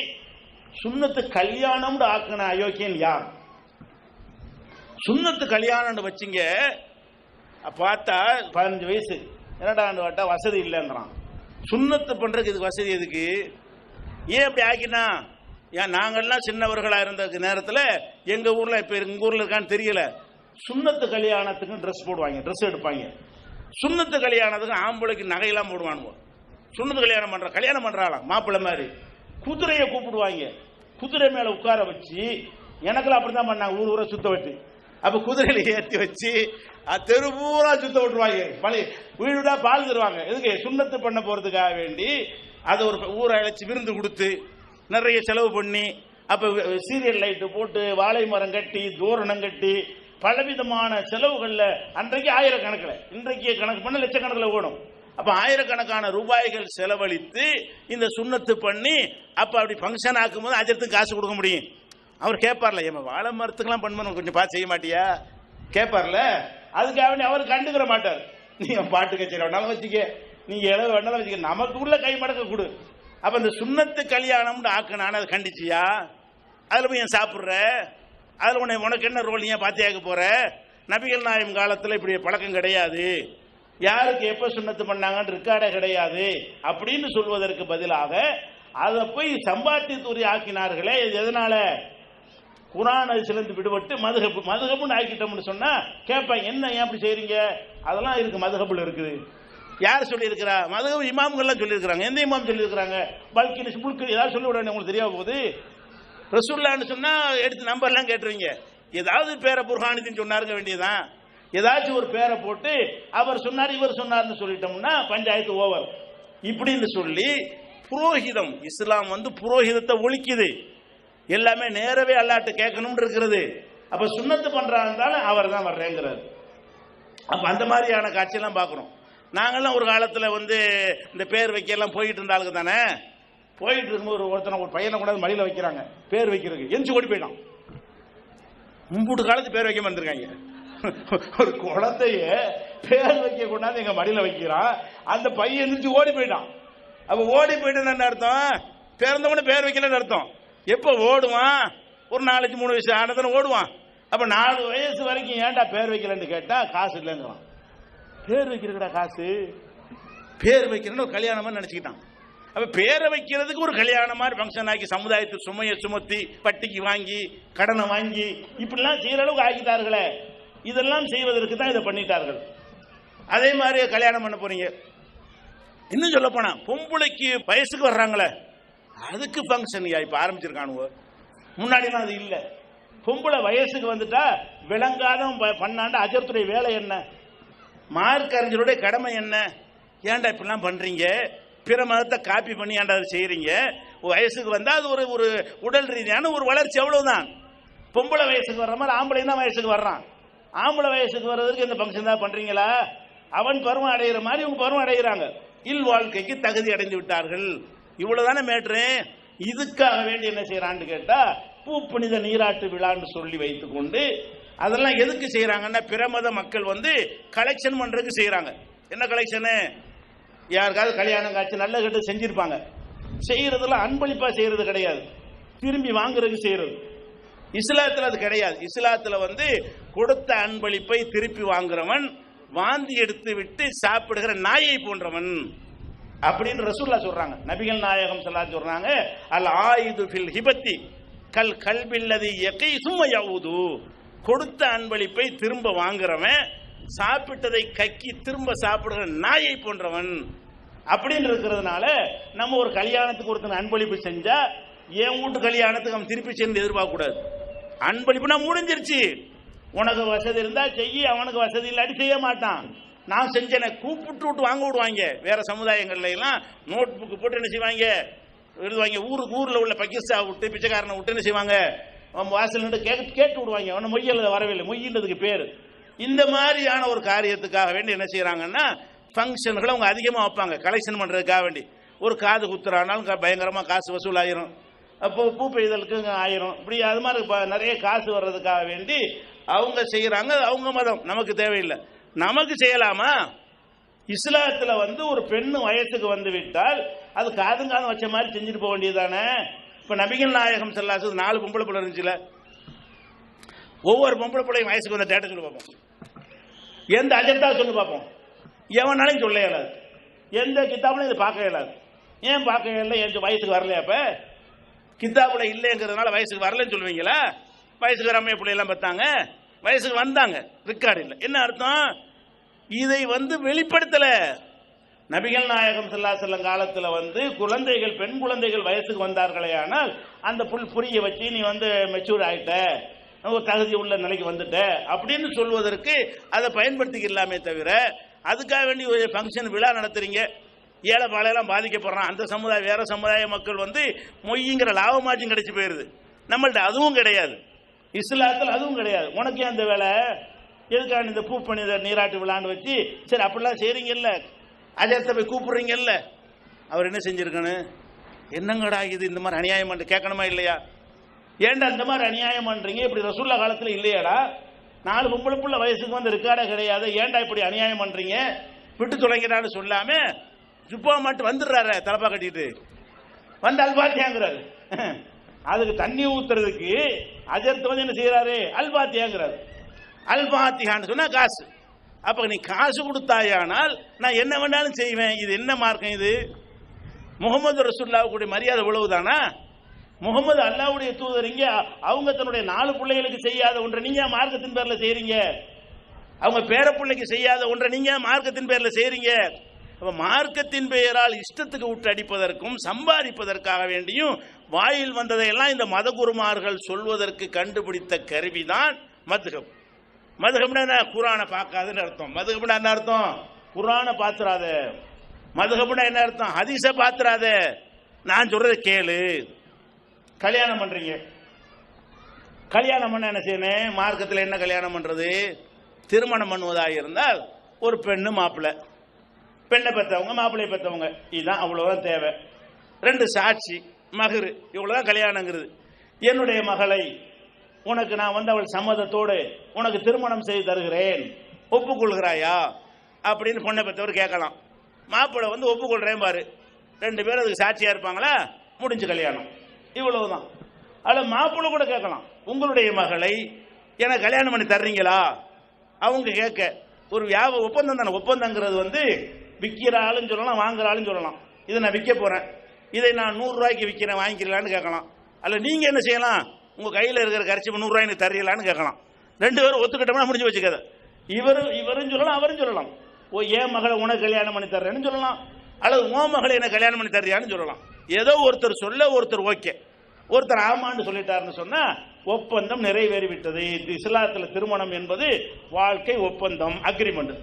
சுன்னத்து கல்யாணம் ஆக்கின அயோக்கியன் யார்? சுன்னத்து கல்யாணம் வச்சிங்க பார்த்தா 15 வயசு 2 ஆண்டு வாட்டா வசதி இல்லைங்கிறான். சுன்னத்து பண்றதுக்கு இதுக்கு வசதி எதுக்கு? ஏன் அப்படி ஆக்கினா? ஏன் நாங்கள்லாம் சின்னவர்களாக இருந்த நேரத்தில் எங்கள் ஊரில், இப்போ எங்கள் ஊரில் இருக்கான்னு தெரியல, சுன்னத்து கல்யாணத்துக்கு ட்ரெஸ் போடுவாங்க, ட்ரெஸ் எடுப்பாங்க. சுன்னத்து கல்யாணத்துக்கு ஆம்பளைக்கு நகையெல்லாம் போடுவானுங்க. சுன்னத்து கல்யாணம் பண்ணுறாளாம் மாப்பிள்ளை மாதிரி குதிரையை கூப்பிடுவாங்க, குதிரை மேலே உட்கார வச்சு, எனக்கெல்லாம் அப்படி தான் பண்ணாங்க, ஊர் ஊரை சுத்த வச்சு. அப்போ குதிரையில் ஏற்றி வச்சு தெரு பூரா சுத்த விட்டுருவாங்க, வீடுடா பால் தருவாங்க. எதுக்கு? சுன்னத்து பண்ண போகிறதுக்காக வேண்டி அதை ஒரு ஊரை அழைச்சி விருந்து கொடுத்து நிறைய செலவு பண்ணி, அப்போ சீரியல் லைட்டு போட்டு வாழை மரம் கட்டி தோரணம் கட்டி பலவிதமான செலவுகளில் அன்றைக்கு ஆயிரக்கணக்கில், இன்றைக்கு கணக்கு பண்ண லட்சக்கணக்கில் ஓடும். அப்போ ஆயிரக்கணக்கான ரூபாய்கள் செலவழித்து இந்த சுன்னத்து பண்ணி, அப்போ அப்படி ஃபங்க்ஷன் ஆக்கும்போது அஜரத்துக்கு காசு கொடுக்க முடியும். அவர் கேட்பார்ல, ஏமா வாழை மரத்துக்கெல்லாம் பண்ணணும் கொஞ்சம் பார்த்து செய்ய மாட்டியா கேட்பார்ல. அதுக்காக அவர் கண்டுக்கிற மாட்டார். நீங்க பாட்டு கச்சேரி வேணாலும் வச்சுக்க, நீங்க எவ்வளவு வேணாலும் வச்சுக்க, நமக்கு உள்ள கை மடக்க கொடு. அப்ப இந்த சுன்னத்து கல்யாணம்னு ஆக்கினான்னு அதை கண்டிச்சியா? அதுல போய் ஏன் சாப்பிட்ற? அதுல உனக்கு என்ன ரோல்? ஏன் பாத்தியாக்க போற? நபிகள் நாயம் காலத்தில் இப்படி பழக்கம் கிடையாது, யாருக்கு எப்ப சுன்னத்து பண்ணாங்கன்னு ரெக்கார்டே கிடையாது அப்படின்னு சொல்வதற்கு பதிலாக அதை போய் சம்பாத்தியத்துறை ஆக்கினார்களே. எதனால? குர்ஆன் அதிலிருந்து விடுபட்டு மதுஹப்னு ஆக்கிட்டோம்னு சொன்னா கேட்பாங்க, என்ன ஏன் அப்படி செய்றீங்க? அதெல்லாம் இருக்கு, மதுஹப்ல இருக்குது. யார் சொல்லி இருக்கிறா? மதுஹப் இமாம்கள்லாம் சொல்லி இருக்கிறாங்க. எந்த இமாம் சொல்லி இருக்கிறாங்க? பல்கினி புல்கினி ஏதாவது சொல்லி விட உங்களுக்கு தெரியாம போகுது. ரசூலுல்லாஹ்னு சொன்னா எடுத்து நம்பர்லாம் கேட்டுருவீங்க. ஏதாவது பேரை புர்ஹானுதீன் சொன்னாருங்க வேண்டியதான். ஏதாச்சும் ஒரு பேரை போட்டு அவர் சொன்னார் இவர் சொன்னார்னு சொல்லிட்டோம்னா பஞ்சாயத்து ஓவர் இப்படின்னு சொல்லி புரோஹிதம், இஸ்லாம் புரோஹிதத்தை ஒழிக்குது. எல்லாமே நேரவே அல்லாஹ்ட்ட கேட்கணும் இருக்கிறது. அப்ப சுன்னத்து பண்றாருந்தாலும் அவர் தான் வர்றேங்கிறார். அப்ப அந்த மாதிரியான காட்சியெல்லாம் பார்க்கணும். நாங்கெல்லாம் ஒரு காலத்தில் இந்த பேர் வைக்கலாம் போயிட்டு இருந்தாலும் தானே, போயிட்டு இருக்கும்போது ஒருத்தனை ஒரு பையனை கொண்டாந்து மடியில் வைக்கிறாங்க, பேர் வைக்கிறதுக்கு எஞ்சி ஓடி போயிட்டான். முன்பூட்டு காலத்து பேர் வைக்க வந்திருக்காங்க. ஒரு குழந்தைய பேர் வைக்க கொண்டாந்து எங்க மடியில் வைக்கிறான், அந்த பையன் எந்திரிச்சு ஓடி போயிட்டான். அப்ப ஓடி போயிட்டு என்ன அர்த்தம்? பிறந்தவன பேர் வைக்கலன்னு அர்த்தம். எப்ப ஓடுவான்? ஒரு 4-3 வயசு ஆனதான ஓடுவான். அப்ப 4 வயசு வரைக்கும் ஏன்டா பேர் வைக்கலன்னு கேட்டா காசு இல்லைங்கிறான். பேர் வைக்கிறதுடா காசு, பேர் வைக்கிறேன்னு ஒரு கல்யாணமா நினைச்சுக்கிட்டான். அப்ப பேரை வைக்கிறதுக்கு ஒரு கல்யாணம் மாதிரி ஃபங்க்ஷன் ஆக்கி சமுதாயத்துக்கு சுமையை சுமத்தி வட்டிக்கு வாங்கி கடனை வாங்கி இப்படிலாம் செய்யற அளவுக்கு ஆக்கிட்டார்களே. இதெல்லாம் செய்வதற்கு தான் இதை பண்ணிட்டார்கள். அதே மாதிரி கல்யாணம் பண்ண போறீங்க, இன்னும் சொல்ல போனா பொம்பளைக்கு வயசுக்கு வர்றாங்களே அதுக்கு ஃபங்க்ஷன் இப்ப ஆரம்பிச்சிருக்கானுவோ. முன்னாடிலாம் அது இல்லை. பொம்பளை வயசுக்கு வந்துட்டா விளங்காத பண்ணாண்ட அஜரத்துடைய வேலை என்ன? மார்க் அறிஞருடைய கடமை என்ன? ஏன்டா இப்படிலாம் பண்றீங்க? பிற மதத்தை காப்பி பண்ணி ஏன்டா அதை செய்யறீங்க? வயசுக்கு வந்தா அது ஒரு ஒரு உடல் ரீதியான ஒரு வளர்ச்சி, அவ்வளவுதான். பொம்பளை வயசுக்கு வர்ற மாதிரி ஆம்பளை தான் வயசுக்கு வர்றான். ஆம்பளை வயசுக்கு வர்றதுக்கு இந்த ஃபங்க்ஷன் தான் பண்றீங்களா? அவன் பருவம் அடைகிற மாதிரி இவங்க பருவம் அடைகிறாங்க. இல் வாழ்க்கைக்கு தகுதி அடைந்து விட்டார்கள். இவ்வளவுதானே மேட்ரு. இதுக்காக வேண்டி என்ன செய்யறான்னு கேட்டா, பூ புனித நீராட்டு விழான்னு சொல்லி வைத்துக் கொண்டு அதெல்லாம் எதுக்கு செய்யறாங்கன்னா, பிற மத மக்கள் கலெக்ஷன் பண்றதுக்கு செய்யறாங்க. என்ன கலெக்ஷனு? யாருக்காவது கல்யாணம் காட்சி நல்ல கட்டு செஞ்சிருப்பாங்க. செய்யறதெல்லாம் அன்பளிப்பா செய்யறது கிடையாது, திரும்பி வாங்குறதுக்கு செய்யறது. இஸ்லாத்துல அது கிடையாது. இஸ்லாத்துல கொடுத்த அன்பளிப்பை திருப்பி வாங்குறவன் வாந்தி எடுத்து விட்டு சாப்பிடுகிற நாயை போன்றவன் அப்படின்னு ரசூலுல்லாஹ் சொல்றாங்க. நபிகள் நாயகம் ஸல்லல்லாஹு அலைஹி சொல்றாங்க, அல் ஆயிது ஃபில் ஹிபத்தி கல் கல்பில்லதி யகீசும் யஊது. கொடுத்த அன்பளிப்பை திரும்ப வாங்குறவன் சாப்பிட்டதை கக்கி திரும்ப சாப்பிடுகிற நாயை போன்றவன் அப்படின்னு இருக்கிறதுனால, நம்ம ஒரு கல்யாணத்துக்கு ஒருத்தன் அன்பளிப்பு செஞ்சா என் வீட்டு கல்யாணத்துக்கு அவன் திருப்பி சென்று எதிர்பார்க்க கூடாது. அன்பளிப்புனா முடிஞ்சிருச்சு. உனக்கு வசதி இருந்தா செய்ய, அவனுக்கு வசதி இல்லாட்டி செய்ய மாட்டான். நான் செஞ்சேன் கூப்பிட்டு விட்டு வாங்க விடுவாங்க. வேற சமுதாயங்கள்ல எல்லாம் நோட் புக் போட்டு என்ன செய்வாங்க, எழுதுவாங்க. ஊர்ல உள்ள பக்கிஸ்தா விட்டு பிச்சைக்காரனை விட்டு என்ன செய்வாங்க, வாசல் நின்று கேட்டு விடுவாங்க. அவனை மொய்யல வரவில்லை, மொய்யின்றதுக்கு பேர். இந்த மாதிரியான ஒரு காரியத்துக்காக வேண்டி என்ன செய்யறாங்கன்னா, ஃபங்க்ஷன்களை அவங்க அதிகமாக வைப்பாங்க கலெக்ஷன் பண்றதுக்காக வேண்டி. ஒரு காது குத்துறானாலும் பயங்கரமா காசு வசூல் ஆயிரும். அப்போ பூ பெய்தலுக்கு ஆயிரும். இப்படி அது மாதிரி நிறைய காசு வர்றதுக்காக வேண்டி அவங்க செய்யறாங்க. அவங்க மதம் நமக்கு தேவையில்லை. நமக்கு செய்யலாமா? இஸ்லாத்துல ஒரு பெண்ணு வயசுக்கு வந்து விட்டால் அது காதும் வச்ச மாதிரி செஞ்சுட்டு போக வேண்டியதானே. இப்ப நபிகள் நாயகம் ஸல்லல்லாஹு அலைஹி 4 பொம்பளை பிள்ளை இருந்துச்சுல, ஒவ்வொரு பொம்பளை பிள்ளையும் வயசுக்கு வந்த டேட்டை சொல்லி பார்ப்போம். எந்த அஜெண்டா சொல்லி பார்ப்போம். எவனாலையும் சொல்ல இயலாது, எந்த கித்தாபுலையும் இதை பார்க்க இயலாது. ஏன் பார்க்க இயல? என் வயசுக்கு வரலையா? அப்ப கித்தாபுல இல்லைங்கிறதுனால வயசுக்கு வரலன்னு சொல்லுவீங்களா? வயசுக்கு ரம்மைய பிள்ளையெல்லாம் பார்த்தாங்க, வயசுக்கு வந்தாங்க, ரெக்கார்டு இல்லை. என்ன அர்த்தம்? இதை வெளிப்படுத்தல. நபிகள் நாயகம் ஸல்லல்லாஹு அலைஹி வஸல்லம் காலத்துல குழந்தைகள், பெண் குழந்தைகள் வயசுக்கு வந்தார்களே, ஆனால் அந்த புரிய வச்சு நீ மெச்சூர் ஆயிட்ட, ஒரு தகுதி உள்ள நிலைக்கு வந்துட்ட அப்படின்னு சொல்வதற்கு அதை பயன்படுத்திக்கலாமே தவிர, அதுக்காக வேண்டி ஒரு ஃபங்க்ஷன் விழா நடத்துறீங்க. ஏழை பாலையெல்லாம் பாதிக்கப்படுறான். அந்த சமுதாயம் வேற சமுதாய மக்கள் மொய்ங்கிற லாபமாச்சும் கிடைச்சி போயிருது. நம்மள்ட்ட அதுவும் கிடையாது. இஸ்லாத்தில் அதுவும் கிடையாது. உனக்கு அந்த வேலை எதுக்கான இந்த பூ பண்ணி நீராட்டு விழான்னு வச்சு சரி அப்படிலாம் செய்றீங்கல்ல, அஜயத்தை போய் கூப்பிடுறீங்கல்ல, அவர் என்ன செஞ்சிருக்கணும்? என்னங்கடா இது இந்த மாதிரி அநியாயம் பண்ண கேட்கணுமா இல்லையா? ஏன்டா இந்த மாதிரி அநியாயம் பண்றீங்க? இப்படி ரசூல்லா காலத்தில் இல்லையாடா? 4 பொம்பளை புள்ள வயசுக்கு ரெக்கார்டே கிடையாது, ஏன்டா இப்படி அநியாயம் பண்றீங்க? விட்டு தொலைங்கிறான்னு சொல்லாம சுப்பா மாட்டு வந்துடுறாரு, தலப்பா கட்டிட்டு அல்பாத்தியாங்கிறாரு. அதுக்கு தண்ணி ஊத்துறதுக்கு அஜர்த்து என்ன செய்யறாரு? அல்பாத்தியாங்கிறாரு. அல்பாத்தியான்னு சொன்னா காசு. அப்ப நீ காசு கொடுத்தாயானால் நான் என்ன வேணாலும் செய்வேன். இது என்ன மார்க்கம்? இது முகமது ரசூலுல்லாஹ்வுடைய மரியாதை உழவுதானா? முகமது அல்லாஹ்வுடைய தூதர். இங்க அவங்க தன்னுடைய 4 பிள்ளைகளுக்கு செய்யாத ஒன்றை நீங்க மார்க்கத்தின் பேர்ல செய்றீங்க. அவங்க பேர பிள்ளைக்கு செய்யாத ஒன்றை நீங்க மார்க்கத்தின் பேர்ல செய்றீங்க. மார்க்கத்தின் பெயரால் இஷ்டத்துக்கு விட்டு அடிப்பதற்கும் சம்பாதிப்பதற்காக வேண்டியும் வாயில் வந்ததையெல்லாம் இந்த மதகுருமார்கள் சொல்வதற்கு கண்டுபிடித்த கருவிதான் மதுஹப். மதுஹப்னா என்ன? குர்ஆனை பார்க்காதுன்னு அர்த்தம். மதுஹப்னா என்ன அர்த்தம்? குர்ஆனை பாத்துறாத. மதுஹப்னா என்ன அர்த்தம்? ஹதீஸை பாத்துறாத. நான் சொல்றதை கேளு. கல்யாணம் பண்றீங்க, கல்யாணம் பண்ண என்ன செய்யணும்? மார்க்கத்தில் என்ன கல்யாணம் பண்றது? திருமணம் பண்ணுவதாக இருந்தால் ஒரு பெண்ணு மாப்பிள்ளை, பெண்ணை பெற்றவங்க மாப்பிள்ளையை பெற்றவங்க, இதுதான், அவ்வளவுதான் தேவை. 2 சாட்சி, மகரு, இவ்வளவுதான் கல்யாணங்கிறது. என்னுடைய மகளை உனக்கு நான் அவள் சம்மதத்தோடு உனக்கு திருமணம் செய்து தருகிறேன், ஒப்புக்கொள்கிறாயா அப்படின்னு பொண்ணை பெற்றவர் கேட்கலாம். மாப்பிள்ளை ஒப்புக்கொள்றேன் பாரு, 2 பேரும் அதுக்கு சாட்சியா இருப்பாங்களா? முடிஞ்சு கல்யாணம். இவ்வளவுதான். அதில் மாப்பிள்ளை கூட கேட்கலாம், உங்களுடைய மகளை எனக்கு கல்யாணம் பண்ணி தர்றீங்களா? அவங்க கேட்க ஒரு ஒப்பந்தம் தானே. ஒப்பந்தங்கிறது விற்கிற ஆளுன்னு சொல்லலாம், வாங்குற ஆளுன்னு சொல்லலாம். இதை நான் விற்க போறேன், இதை நான் 100 ரூபாய்க்கு விற்கிறேன், வாங்கிக்கலான்னு கேட்கலாம். அல்ல நீங்க என்ன செய்யலாம்? உங்க கையில் இருக்கிற கரைச்சி 100 ரூபாய்க்கு தரீங்களான்னு கேட்கலாம். 2 பேரும் ஒத்துக்கிட்டோம்னா முடிஞ்சு வச்சுக்காத. இவரும் சொல்லலாம், அவரும் சொல்லலாம். என் மகளை உனக்கு கல்யாணம் பண்ணி தர்றேன்னு சொல்லலாம், அல்லது உன் மகளை என்ன கல்யாணம் பண்ணி தர்றியான்னு சொல்லலாம். ஏதோ ஒருத்தர் சொல்ல, ஒருத்தர் ஓகே, ஒருத்தர் ஆமான்னு சொல்லிட்டாருன்னு சொன்னா ஒப்பந்தம் நிறைவேறிவிட்டது. இஸ்லாத்தில் திருமணம் என்பது வாழ்க்கை ஒப்பந்தம், அக்ரிமெண்ட்.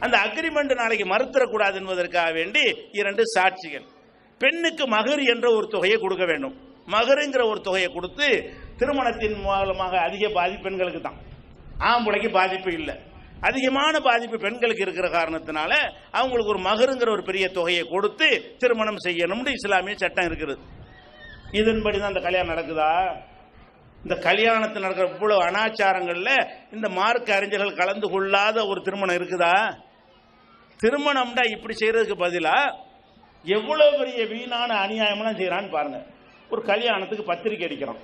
அந்த அக்ரிமெண்ட் நாளைக்கு மறுத்தரக்கூடாது என்பதற்காக வேண்டி 2 சாட்சிகள். பெண்ணுக்கு மகர் என்ற ஒரு தொகையை கொடுக்க வேண்டும். மகருங்கிற ஒரு தொகையை கொடுத்து திருமணத்தின் மூலமாக அதிக பாதிப்பு பெண்களுக்கு தான், ஆம்பளைக்கு பாதிப்பு இல்லை. அதிகமான பாதிப்பு பெண்களுக்கு இருக்கிற காரணத்தினால அவங்களுக்கு ஒரு மகருங்கிற ஒரு பெரிய தொகையை கொடுத்து திருமணம் செய்யணும்னு இஸ்லாமிய சட்டம் இருக்குது. இதன்படி தான் இந்த கல்யாணம் நடக்குதா? இந்த கல்யாணத்தில் நடக்கிற இவ்வளவு அனாச்சாரங்கள்ல இந்த மார்க்க அறிஞர்கள் கலந்து கொள்ளாத ஒரு திருமணம் இருக்குதா? திருமணம்டா இப்படி செய்யறதுக்கு பதிலா எவ்வளவு பெரிய வீணான அநியாயம்லாம் செய்யறான்னு பாருங்க. ஒரு கல்யாணத்துக்கு பத்திரிக்கை அடிக்கிறான்.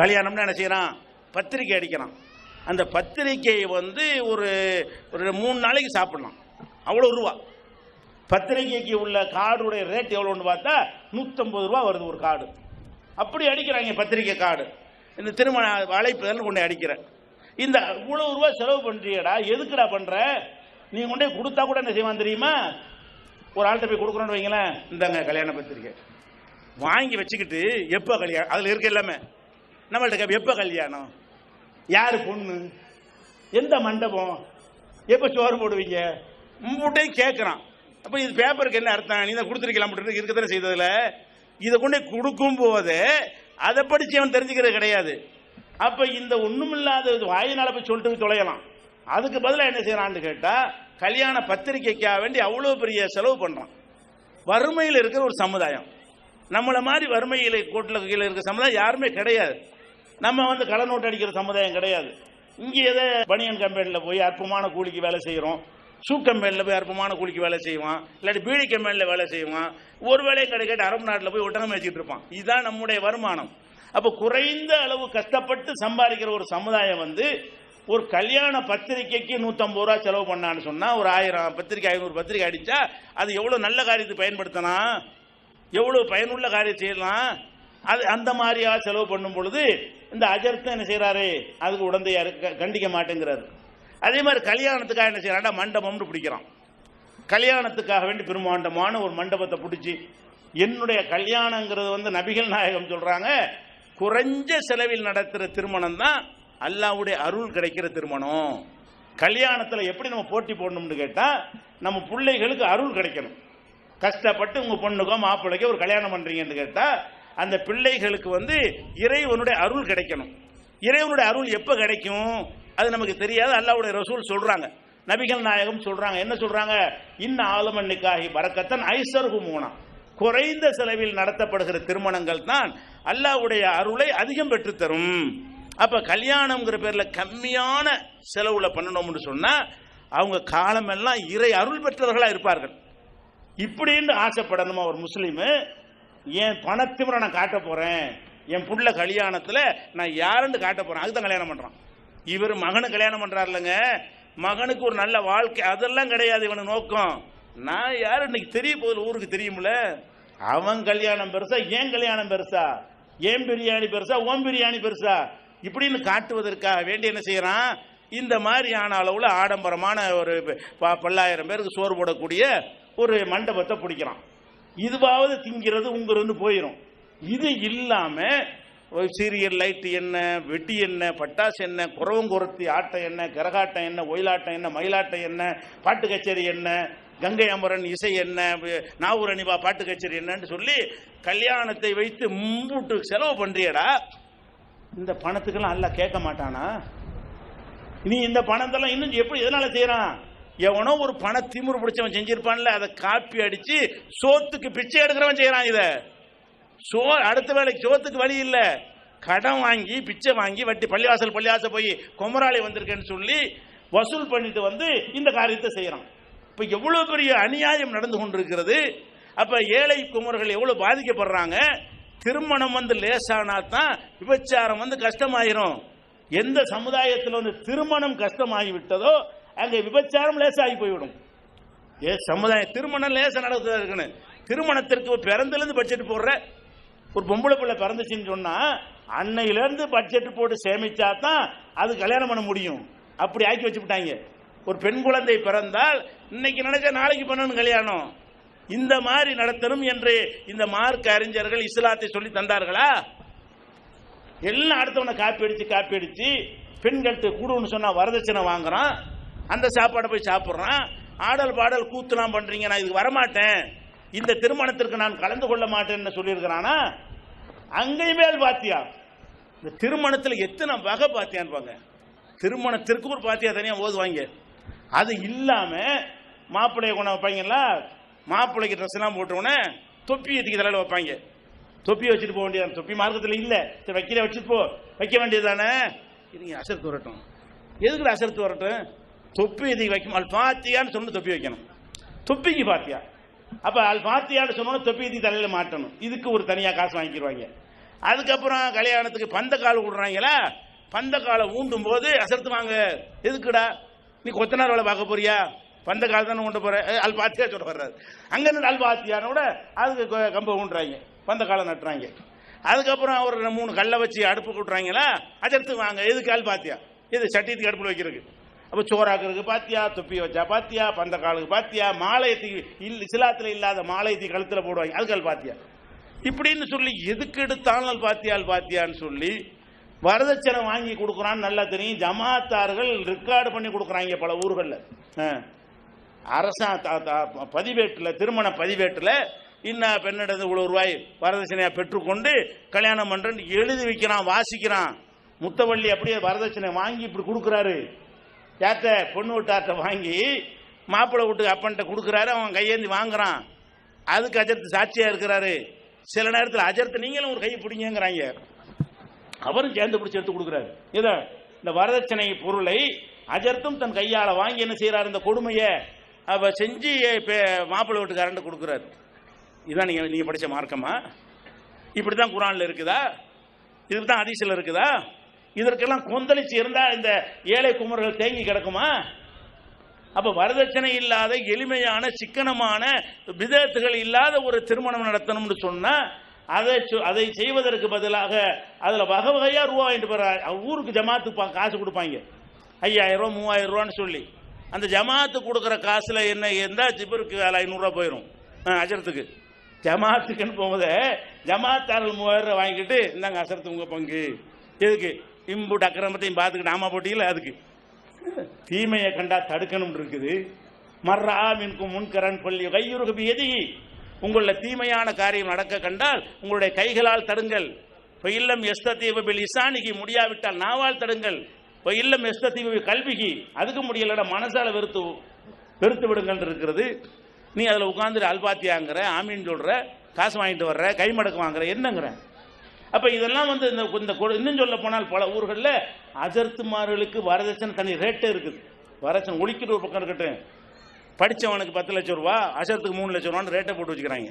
கல்யாணம்னா என்ன செய்யறான்? பத்திரிக்கை அடிக்கிறான். அந்த பத்திரிக்கையை ஒரு 3 நாளைக்கு சாப்பிடலாம், அவ்வளோ ரூபா. பத்திரிக்கைக்கு உள்ள கார்டுடைய ரேட் எவ்வளோன்னு பார்த்தா 150 ரூபா வருது ஒரு கார்டு. அப்படி அடிக்கிறாங்க பத்திரிக்கை கார்டு. இந்த திருமண அழைப்புதல் கொண்டு அடிக்கிறேன். இந்த இவ்வளவு ரூபா செலவு பண்றியடா, எதுக்குடா பண்ற? நீ கொண்டே கொடுத்தா கூட என்ன செய்வான் தெரியுமா? ஒரு ஆள்கிட்ட போய் கொடுக்குறோன்னு வைங்களேன், இந்தாங்க கல்யாண பத்திரிக்கை வாங்கி வச்சுக்கிட்டு எப்போ கல்யாணம், அதில் இருக்க எல்லாமே நம்மள்கிட்ட எப்போ கல்யாணம், யாரு பொண்ணு, எந்த மண்டபம், எப்போ சோறு போடுவீங்க, முட்டையும் கேட்குறான். அப்போ இது பேப்பருக்கு என்ன அர்த்தம்? நீ தான் கொடுத்துருக்கலாம் இருக்கத்தானே செய்ததில். இதை கொண்டே கொடுக்கும் போது அதை படித்து அவன் தெரிஞ்சுக்கிறது கிடையாது. அப்போ இந்த ஒன்றுமில்லாத வாயினால போய் சொல்லிட்டு தொலையலாம். அதுக்கு பதிலாக என்ன செய்யறான்னு கேட்டால் கல்யாண பத்திரிக்கைக்காக வேண்டி அவ்வளோ பெரிய செலவு பண்ணுறான். வறுமையில் இருக்கிற ஒரு சமுதாயம், நம்மளை மாதிரி வறுமையில் கோட்டில் கீழே இருக்கிற சமுதாயம் யாருமே கிடையாது. நம்ம களை நோட்டு அடிக்கிற சமுதாயம் கிடையாது. இங்கே எதை பனியன் கம்பெனியில் போய் அற்பமான கூலிக்கு வேலை செய்கிறோம், ஷூ கம்பெனியில் போய் அற்பமான கூலிக்கு வேலை செய்வான், இல்லாட்டி பீடி கம்பெனியில் வேலை செய்வான், ஒரு வேலையும் கிடைக்காட்டு அரபு நாட்டில் போய் ஒட்டகம் வச்சுட்டு இருப்பான். இதுதான் நம்முடைய வருமானம். அப்போ குறைந்த அளவு கஷ்டப்பட்டு சம்பாதிக்கிற ஒரு சமுதாயம் ஒரு கல்யாண பத்திரிக்கைக்கு 150 ரூபா செலவு பண்ணான்னு சொன்னால் ஒரு 1000 பத்திரிக்கை 500 பத்திரிக்கை அடித்தா அது எவ்வளோ நல்ல காரியத்தை பயன்படுத்தலாம், எவ்வளோ பயனுள்ள காரியம் செய்யலாம். அது அந்த மாதிரியா செலவு பண்ணும் பொழுது இந்த அஜர்த்தை என்ன செய்கிறாரு? அதுக்கு உடந்தையாரு கண்டிக்க மாட்டேங்கிறாரு. அதே மாதிரி கல்யாணத்துக்காக என்ன செய்யறாண்டா மண்டபம்னு பிடிக்கிறான். கல்யாணத்துக்காக வேண்டி பெருமாண்டமான ஒரு மண்டபத்தை பிடிச்சி என்னுடைய கல்யாணங்கிறது நபிகள் நாயகம் சொல்றாங்க, குறைஞ்ச செலவில் நடத்துகிற திருமணம் தான் அல்லாஹ்வுடைய அருள் கிடைக்கிற திருமணம். கல்யாணத்தில் எப்படி நம்ம போட்டி போடணும்னு கேட்டால் நம்ம பிள்ளைகளுக்கு அருள் கிடைக்கணும். கஷ்டப்பட்டு உங்கள் பொண்ணுக்கோ மாப்பிள்ளைக்கோ ஒரு கல்யாணம் பண்ணுறீங்கன்னு கேட்டால் அந்த பிள்ளைகளுக்கு இறைவனுடைய அருள் கிடைக்கணும். இறைவனுடைய அருள் எப்போ கிடைக்கும் அது நமக்கு தெரியாது. அல்லாஹ்வுடைய ரசூல் சொல்கிறாங்க, நபிகள் நாயகம் சொல்கிறாங்க. என்ன சொல்கிறாங்க? இன்ன ஆலமன் நிக்காஹி பரக்கத்தன் ஐசர்ஹு மூனா, குறைந்த செலவில் நடத்தப்படுகிற திருமணங்கள் தான் அல்லாஹ்வுடைய அருளை அதிகம் பெற்றுத்தரும். அப்போ கல்யாணம்ங்கிற பேரில் கம்மியான செலவில் பண்ணணும்னு சொன்னால் அவங்க காலமெல்லாம் இறை அருள் பெற்றவர்களாக இருப்பார்கள். இப்படின்னு ஆசைப்படணுமா ஒரு முஸ்லீமு? என் பணத்திமுறை நான் காட்ட போகிறேன், என் புள்ள கல்யாணத்தில் நான் யாருன்னு காட்ட போகிறேன், அதுதான் கல்யாணம் பண்ணுறான். இவர் மகனு கல்யாணம் பண்ணுறாரு இல்லைங்க, மகனுக்கு ஒரு நல்ல வாழ்க்கை அதெல்லாம் கிடையாது இவனு நோக்கம். நான் யார் இன்னைக்கு தெரிய போகுது, ஊருக்கு தெரியும்ல. அவன் கல்யாணம் பெருசா, ஏன் கல்யாணம் பெருசா, ஏன் பிரியாணி பெருசா, ஓம் பிரியாணி பெருசா, இப்படின்னு காட்டுவதற்காக வேண்டி என்ன செய்யறான்? இந்த மாதிரியான அளவில் ஆடம்பரமான ஒரு 10,000 பேருக்கு சோறு போடக்கூடிய ஒரு மண்டபத்தை பிடிக்கிறான். இதுவாவது திங்கிறது உங்கிறது போயிடும். இது இல்லாமல் சீரியல் லைட்டு என்ன, வெட்டி என்ன, பட்டாசு என்ன, குறவங்குறத்தி ஆட்டம் என்ன, கரகாட்டம் என்ன, ஒயிலாட்டம் என்ன, மயிலாட்டம் என்ன, பாட்டு கச்சேரி என்ன, கங்கை அமரன் இசை என்ன, நாவூர் அணிவா பாட்டு கச்சேரி என்னன்னு சொல்லி கல்யாணத்தை வைத்து மும்பூட்டு செலவு பண்றியடா. இந்த பணத்துக்கெல்லாம் அல்லாஹ் கேட்க மாட்டானா? நீ இந்த பணத்தெல்லாம் இன்னும் எப்படி எதனால செய்யறான்? எவனோ ஒரு பண திமிரு பிடிச்சவன் செஞ்சிருப்பான்ல, அதை காப்பி அடிச்சு சோத்துக்கு பிச்சை எடுக்கிறவன் செய்யறான். இதை அடுத்த வேலைக்கு சோத்துக்கு வழி இல்லை, கடன் வாங்கி பிச்சை வாங்கி வட்டி பள்ளிவாசல் போய் கொமராளி வந்திருக்கேன்னு சொல்லி வசூல் பண்ணிட்டு இந்த காரியத்தை செய்யறான். இப்ப எவ்வளவு பெரிய அநியாயம் நடந்து கொண்டிருக்கிறது. அப்ப ஏழை குமர்கள் எவ்வளவு பாதிக்கப்படுறாங்க. திருமணம் லேசானா தான் விபச்சாரம் கஷ்டமாயிரும். எந்த சமுதாயத்தில் திருமணம் கஷ்டமாகி விட்டதோ அங்கே விபச்சாரம் லேசாகி போய்விடும். சமுதாயம் திருமணம் லேசா நடக்குதா இருக்குன்னு திருமணத்திற்கு பிறந்திலிருந்து பட்ஜெட் போடுற ஒரு பொம்பளை பிள்ளை பிறந்துச்சுன்னு சொன்னா அன்னையிலிருந்து பட்ஜெட் போட்டு சேமிச்சா தான் அது கல்யாணம் பண்ண முடியும். அப்படி ஆக்கி வச்சுட்டாங்க. ஒரு பெண் குழந்தை பிறந்தால் இன்னைக்கு நினைச்சா நாளைக்கு பண்ணணும் கல்யாணம். இந்த மாதிரி நடத்தணும் என்று இந்த மார்க்க அறிஞர்கள் இஸ்லாத்தை சொல்லி தந்தார்களா? எல்லாம் அடுத்தவனை காப்பி அடிச்சு பெண்கள்கிட்ட கூடுன்னு சொன்னா வரதட்சணை வாங்குறான். அந்த சாப்பாடை போய் சாப்பிட்றான். ஆடல் பாடல் கூத்துலாம் பண்றீங்க, நான் இதுக்கு வரமாட்டேன், இந்த திருமணத்திற்கு நான் கலந்து கொள்ள மாட்டேன்னு சொல்லியிருக்கிறானா? அங்கேயுமே பாத்தியா. இந்த திருமணத்தில் எத்தனை வகை பாத்தியான்னு திருமணத்திற்கு ஒரு பாத்தியா தனியாக ஓதுவாங்க. அது இல்லாம மாப்பிள்ளைய கொண்டு வைப்பாங்கல்ல, மாப்பிள்ளைக்கு ட்ரெஸ் எல்லாம் போட்டோன்னே தொப்பி ஏற்றிக்கு தலையில் வைப்பாங்க. தொப்பி வச்சுட்டு போக வேண்டியது, தொப்பி மார்க்கத்தில் இல்லை, சரி வைக்கல வச்சுட்டு போ, வைக்க வேண்டியது தானே. இதுங்க அசர்த்து வரட்டும், எதுக்குள்ள அசர்த்து வரட்டும்? தொப்பி எதுக்கு வைக்கும்? அல் பாத்தியான்னு சொன்னு தொப்பி வைக்கணும், தொப்பிக்கு பாத்தியா. அப்ப அல் பாத்தியான்னு சொன்னோன்னு தொப்பி எதுக்கு தலையில மாட்டணும், இதுக்கு ஒரு தனியா காசு வாங்கிடுவாங்க. அதுக்கப்புறம் கல்யாணத்துக்கு பந்த கால் விடுறாங்களா, பந்த காலை ஊண்டும் போது அசர்த்து வாங்க. எதுக்குடா, நீ கொத்தனார் வேலை பார்க்க போறியா, பந்த கால் தானே கொண்டு போற, அல் பாத்தியா சொல்ல வர்றாரு. அங்க இருந்து அல் பாத்தியான கூட அதுக்கு கம்ப ஊண்டுறாங்க, பந்த காலை நட்டுறாங்க. அதுக்கப்புறம் ஒரு 3 கல்லை வச்சு அடுப்பு கூட்டுறாங்களா, அஜர்த்து வாங்க. எதுக்கு? அல் பாத்தியா. இது சட்டியத்துக்கு அடுப்பில் வைக்கிறதுக்கு. அப்போ சோறாக்குறதுக்கு பாத்தியா, தொப்பி வச்சா பாத்தியா, பந்த காலுக்கு பாத்தியா, மாலையத்துக்கு சிலாத்துல இல்லாத மாலையத்தை கழுத்துல போடுவாங்க, அதுக்கு அல் பாத்தியா. இப்படின்னு சொல்லி எதுக்கு எடுத்தாலும் அல் பாத்தியா அல் பாத்தியான்னு சொல்லி வரதட்சணை வாங்கி கொடுக்குறான்னு நல்லா தெரியும். ஜமாத்தார்கள் ரெக்கார்டு பண்ணி கொடுக்குறாங்க பல ஊர்களில். பதிவேட்டில், திருமண பதிவேட்டில் இன்னும் பெண்ணிடத்து இவ்வளவு ரூபாய் வரதட்சணையா பெற்றுக்கொண்டு கல்யாணம் பண்றேன்னு எழுதி வைக்கிறான், வாசிக்கிறான். முத்தவள்ளி அப்படியே வரதட்சணை வாங்கி இப்படி கொடுக்குறாரு. யார்கிட்ட? பொண்ணு வீட்டார்ட்ட வாங்கி மாப்பிள்ளை வீட்டுக்கு அப்பன்ட்ட கொடுக்குறாரு, அவன் கையேந்தி வாங்குறான். அதுக்கு அஜர்த்து சாட்சியா இருக்கிறாரு. சில நேரத்தில் அஜர்த்து நீங்களும் ஒரு கையை பிடிங்கிறாங்க, அவரும் சேர்ந்து பிடிச்சி எடுத்து கொடுக்குறாரு. இதை இந்த வரதட்சணை பொருளை அஜர்த்தும் தன் கையால் வாங்கி என்ன செய்யறாரு, இந்த கொடுமையை அவ செஞ்சு மாப்பிள்ளை வீட்டுக்காரன் கொடுக்குறாரு. இதுதான் நீங்க படிச்ச மார்க்கமா? இப்படிதான் குர்ஆன்ல இருக்குதா? இதுதான் ஹதீஸ்ல இருக்குதா? இதற்கெல்லாம் கொந்தளிச்சு இருந்தா இந்த ஏழை குமர்கள் தேங்கி கிடக்குமா? அப்ப வரதட்சணை இல்லாத எளிமையான சிக்கனமான விதத்துகள் இல்லாத ஒரு திருமணம் நடத்தணும்னு சொன்னா அதை செய்வதற்கு பதிலாக அதுல வகை வகையா ரூபா வாங்கிட்டு போற ஊருக்கு ஜமாத்துக்கு காசு கொடுப்பாங்க, 5000 ரூபா 3000 ரூபான்னு சொல்லி. அந்த ஜமாத்து கொடுக்குற காசுல என்ன இருந்தா ஜிபருக்கு 500 ரூபா போயிடும் அஜரத்துக்கு. ஜமாத்துக்குன்னு போகும்போது ஜமாத்தார்கள் 3000 ரூபா வாங்கிட்டு இந்தாங்க அசரத்து உங்க பங்கு. எதுக்கு? இம்புட்டு அக்கிரமத்தையும் பார்த்துக்கிட்டு ஆமா போட்டியில் அதுக்கு தீமையை கண்டா தடுக்கணும் இருக்குது. மர்ரா மின்கும் முன்கரன் பள்ளி கையுறுகு எதி, உங்கள தீமையான காரியம் நடக்க கண்டால் உங்களுடைய கைகளால் தடுங்கள். இப்போ இல்லம் எஸ்தீபில் இசானிக்கு முடியாவிட்டால் நாவால் தடுங்கள். இப்போ இல்லம் எஸ்தீபி கல்விக்கு, அதுக்கு முடியலடா மனசால வெறுத்து விடுங்கள் இருக்கிறது. நீ அதில் உட்காந்துட்டு அல்பாத்தியாங்கிற, ஆமீன் சொல்ற, காசு வாங்கிட்டு வர்ற, கைமடக்கு வாங்குற, என்னங்கிற? அப்போ இதெல்லாம் வந்து இந்த இன்னும் சொல்ல போனால் பல ஊர்களில் அஜர்த்துமார்களுக்கு வரதட்சணை தனி ரேட்டே இருக்குது. வரதட்சணை ஒழிக்கிற ஒரு பக்கம் இருக்கட்டும், படித்தவனுக்கு 10 லட்சம் ரூபா, அஜர்த்துக்கு 3 லட்சம் ரூபான்னு ரேட்டை போட்டு வச்சுக்கிறாங்க.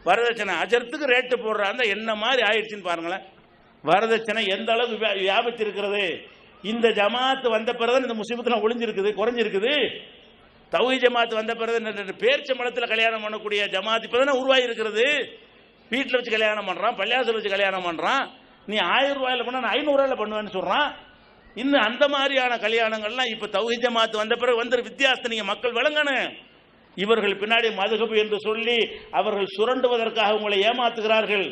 வரதட்சணை அஜர்த்துக்கு ரேட்டு போடுறாங்க. என்ன மாதிரி ஆயிடுச்சுன்னு பாருங்களேன். வரதட்சணை எந்த அளவுக்கு வியாபித்து இருக்கிறது. இந்த ஜமாத்து வந்த பிறகு இந்த முஸ்லிமத்தில் ஒளிஞ்சிருக்குது, குறைஞ்சிருக்குது. தௌஹீத் ஜமாத்து வந்த பிறகு பேர்ச்சம்பளத்தில் கல்யாணம் பண்ணக்கூடிய ஜமாத் இப்போதானே உருவாகி இருக்கிறது. வீட்டில் வச்சு கல்யாணம் பண்ணுறான், பள்ளியாசல் வச்சு கல்யாணம் பண்ணுறான். நீ 1000 ரூபாயில் பண்ண, நான் 500 ரூபாயில் பண்ணுவேன்னு சொல்கிறான். இன்னும் அந்த மாதிரியான கல்யாணங்கள்லாம் இப்போ தௌஹீத் ஜமாத் வந்த பிறகு வந்து வித்தியாசத்தை நீங்கள் மக்கள் விளங்கணும். இவர்கள் பின்னாடி மதுஹப் என்று சொல்லி அவர்கள் சுரண்டுவதற்காக உங்களை ஏமாத்துகிறார்கள்.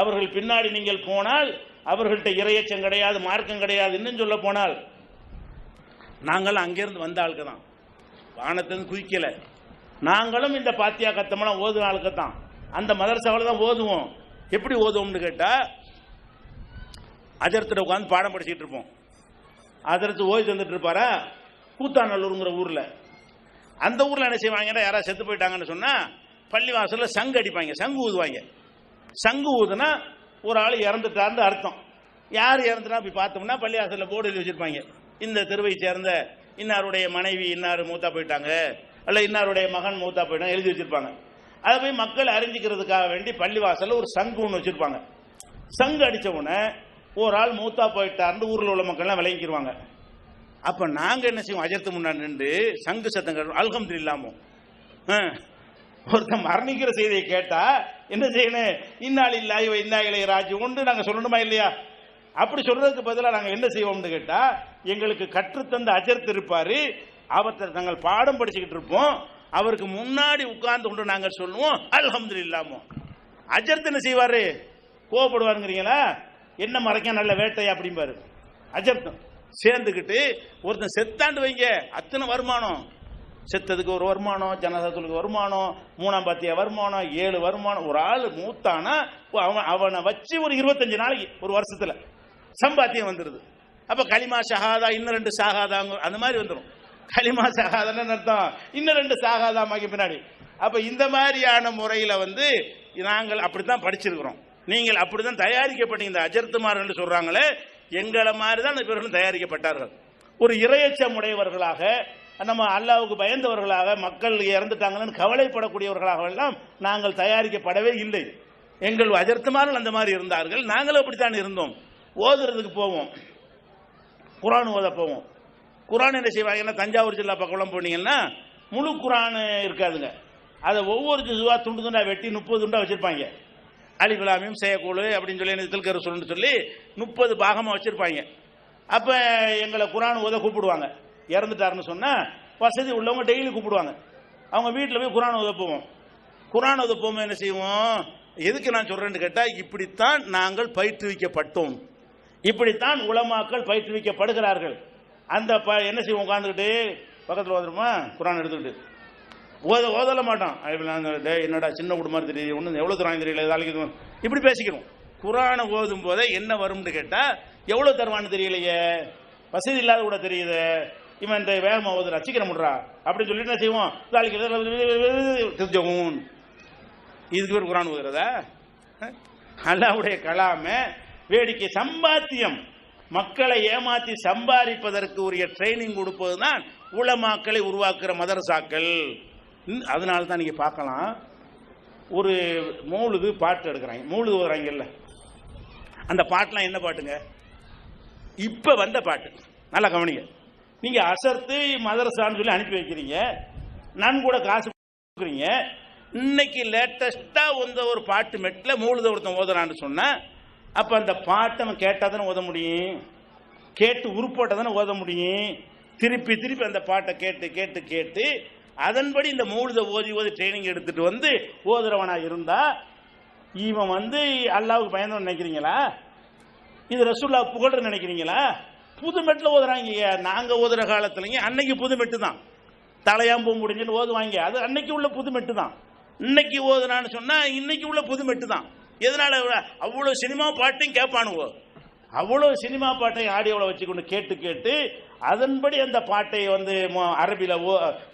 அவர்கள் பின்னாடி நீங்கள் போனால் அவர்கள்ட்ட இறையச்சம் கிடையாது, மார்க்கம் கிடையாது. இன்னும் சொல்ல போனால் நாங்கள் அங்கிருந்து வந்த ஆளுக்கு தான், வானத்திலிருந்து குதிக்கல. நாங்களும் இந்த பாத்தியா கத்தமெல்லாம் ஓதுன ஆளுக்கு தான், அந்த மதரசாவில் தான் ஓதுவோம். எப்படி ஓதுவோம்னு கேட்டால் அஜர்த்திட்ட உட்காந்து பாடம் படிச்சுட்டு இருப்போம். அதற்கு ஓய்வு தந்துட்டு இருப்பாரா கூத்தாநல்லூருங்கிற ஊரில். அந்த ஊரில் என்ன செய்வாங்கன்னா, யாராவது செத்து போயிட்டாங்கன்னு சொன்னால் பள்ளி வாசலில் சங்கு அடிப்பாங்க, சங்கு ஊதுவாங்க. சங்கு ஊதுனா ஒரு ஆள் இறந்துட்டார்னு அர்த்தம். யார் இறந்துட்டா அப்படி பார்த்தோம்னா பள்ளி வாசலில் போர்டு எழுதி வச்சுருப்பாங்க, இந்த தெருவை சேர்ந்த இன்னாருடைய மனைவி இன்னார் மூத்தா போயிட்டாங்க, அல்ல இன்னாருடைய மகன் மூத்தா போயிட்டாங்க எழுதி வச்சுருப்பாங்க. அதை போய் மக்கள் அறிஞ்சிக்கிறதுக்காக வேண்டி பள்ளிவாசலில் ஒரு சங்கு ஒன்று வச்சுருப்பாங்க. சங்கு அடித்த உடனே ஒரு ஆள் மூத்தா போயிட்டார்னு ஊரில் உள்ள மக்கள்லாம் விளங்கிடுவாங்க. அப்போ நாங்கள் என்ன செய்வோம், அஜர்த்து முன்னாடி நின்று சங்கு சத்தம் கேட்டோம், அல்ஹம்துலில்லாஹ். ஒருத்தன் மரணிக்கிற செய்தியை கேட்டால் என்ன செய்யணும், இன்னால் இல்லாஹி வ இன்னா இலைஹி ராஜிஊன் நாங்கள் சொல்லணுமா இல்லையா? அப்படி சொல்றதுக்கு பதிலாக நாங்கள் என்ன செய்வோம்னு கேட்டால், எங்களுக்கு கற்றுத்தந்த அஜர்த்து இருப்பார், அவற்றை நாங்கள் பாடம் படிச்சுக்கிட்டு இருப்போம். அவருக்கு முன்னாடி உட்கார்ந்து கொண்டு நாங்கள் சொல்லுவோம் அல்ஹம்துலில்லாஹ். அஜர்த்து என்ன செய்வாரு, கோவப்படுவாருங்கிறீங்களா? என்ன மறைக்க நல்ல வேட்டையா அப்படிம்பாரு அஜர்த்தம். சேர்ந்துக்கிட்டு ஒருத்தன் செத்தாண்டு வைங்க, அத்தனை வருமானம், செத்ததுக்கு ஒரு வருமானம், ஜனதாத்துக்கு வருமானம், மூணாம் பாத்தியா வருமானம், 7 வருமானம். ஒரு ஆள் மூத்தானா அவனை வச்சு ஒரு 25 நாளைக்கு ஒரு வருஷத்துல சம்பாத்தியம் வந்துடுது. அப்ப களிமா ஷஹாதா இன்னும் 2 ஷஹாதாங்க அந்த மாதிரி வந்துடும். களிமா ஷஹாதான்னு அர்த்தம், இன்னும் 2 ஷஹாதாமாக்கி பின்னாடி. அப்ப இந்த மாதிரியான முறையில வந்து நாங்கள் அப்படித்தான் படிச்சிருக்கிறோம். நீங்கள் அப்படித்தான் தயாரிக்கப்பட்டீங்க. இந்த அஜர்த்துமார்கள் சொல்றாங்களே, எங்களை மாதிரி தான் இவர்களும் தயாரிக்கப்பட்டார்கள். ஒரு இரையச்சம் உடையவர்களாக, நம்ம அல்லாவுக்கு பயந்தவர்களாக, மக்கள் இறந்துட்டாங்கன்னு கவலைப்படக்கூடியவர்களாக எல்லாம் நாங்கள் தயாரிக்கப்படவே இல்லை. எங்கள் அஜர்த்துமார்கள் அந்த மாதிரி இருந்தார்கள், நாங்களும் அப்படித்தான் இருந்தோம். ஓதுறதுக்கு போவோம், குரான் ஓத போவோம். குரான் என்ன செய்வாங்கன்னா, தஞ்சாவூர் ஜில்லா பக்கம் போனீங்கன்னா முழு குரான் இருக்காதுங்க. அதை ஒவ்வொரு ஜுசுவா துண்டு துண்டா வெட்டி 30 துண்டா வச்சிருப்பாங்க. அலிஃபுலாமியும் செய்யக்கூழு அப்படின்னு சொல்லி தில்கர் சொல்லுன்னு சொல்லி 30 பாகமாக வச்சிருப்பாங்க. அப்போ எங்களை குரான் ஓத கூப்பிடுவாங்க. இறந்துட்டாருன்னு சொன்னால் வசதி உள்ளவங்க டெய்லி கூப்பிடுவாங்க. அவங்க வீட்டில் போய் குரான் ஓத போவோம். குரான் ஓத போகும்போது என்ன செய்வோம், எதுக்கு நான் சொல்கிறேன்னு கேட்டால், இப்படித்தான் நாங்கள் பயிற்றுவிக்கப்பட்டோம், இப்படித்தான் உலமாக்கள் பயிற்றுவிக்கப்படுகிறார்கள். அந்த என்ன செய்வோம், உட்காந்துக்கிட்டு பக்கத்தில் ஓதுருமா குரான் எடுத்துக்கிட்டு ஓதல மாட்டோம். என்னடா சின்ன குடும்பம் தெரியுது, ஒன்றும் எவ்வளோ தருவாங்க தெரியல, ஏதாவது இப்படி பேசிக்கிறோம். குரானை ஓதும் போதே என்ன வரும்னு கேட்டால், எவ்வளோ தருவான்னு தெரியலையே, வசதி இல்லாத கூட தெரியுது, இவன் இந்த வேகமாக ஓதுற சீக்கிரம் முடுறா அப்படின்னு சொல்லிட்டு என்ன செய்வோம், தெரிஞ்சவும் இதுக்கு பேர் குரான் ஓதுறதா? அல்லாஹ்வுடைய கலாமை வேடிக்கை சம்பாத்தியம், மக்களை ஏமாற்றி சம்பாதிப்பதற்கு உரிய ட்ரைனிங் கொடுப்பது தான் உலமாக்களை உருவாக்குற மதரசாக்கள். அதனால தான் நீங்கள் பார்க்கலாம், ஒரு மௌலுது பாட்டு எடுக்கிறாங்க, மௌலுது ஓதுறாங்கல்ல, அந்த பாட்டெலாம் என்ன பாட்டுங்க, இப்போ வந்த பாட்டு. நல்லா கவனிங்க. நீங்கள் அசர்த்து மதரசான்னு சொல்லி அனுப்பி வைக்கிறீங்க, நான் கூட காசு கொடுக்குறீங்க. இன்னைக்கு லேட்டஸ்ட்டாக வந்த ஒரு பாட்டு மெட்டில் மௌலுத ஒருத்தன் ஓதுறான்னு சொன்னால், அப்போ அந்த பாட்டை அவன் கேட்டால் தானே ஓத முடியும், கேட்டு உருப்போட்ட தானே ஓத முடியும். திருப்பி திருப்பி அந்த பாட்டை கேட்டு கேட்டு கேட்டு அதன்படி இந்த மௌலுத ஓதி ஓதி ட்ரைனிங் எடுத்துட்டு வந்து ஓதுறவனா இருந்தா இவன் வந்து அல்லாவுக்கு பயந்தவன் நினைக்கிறீங்களா? இது ரசூல்லா புகழ்ற நினைக்கிறீங்களா? புது மெட்டில் ஓதுறாங்க. நாங்கள் ஓதுற காலத்துலங்க அன்னைக்கு புது மெட்டு தான், தலையாம்பூ முடிஞ்சுன்னு ஓதுவாங்க, அது அன்னைக்கு உள்ள புது மெட்டு தான். இன்னைக்கு ஓதுனான்னு சொன்னால் இன்னைக்கு உள்ள புது மெட்டு தான். எதனால அவ்வளோ சினிமா பாட்டையும் கேட்பானுவோ, அவ்வளோ சினிமா பாட்டை ஆடியோவில் வச்சுக்கொண்டு கேட்டு கேட்டு அதன்படி அந்த பாட்டை வந்து அரபியில்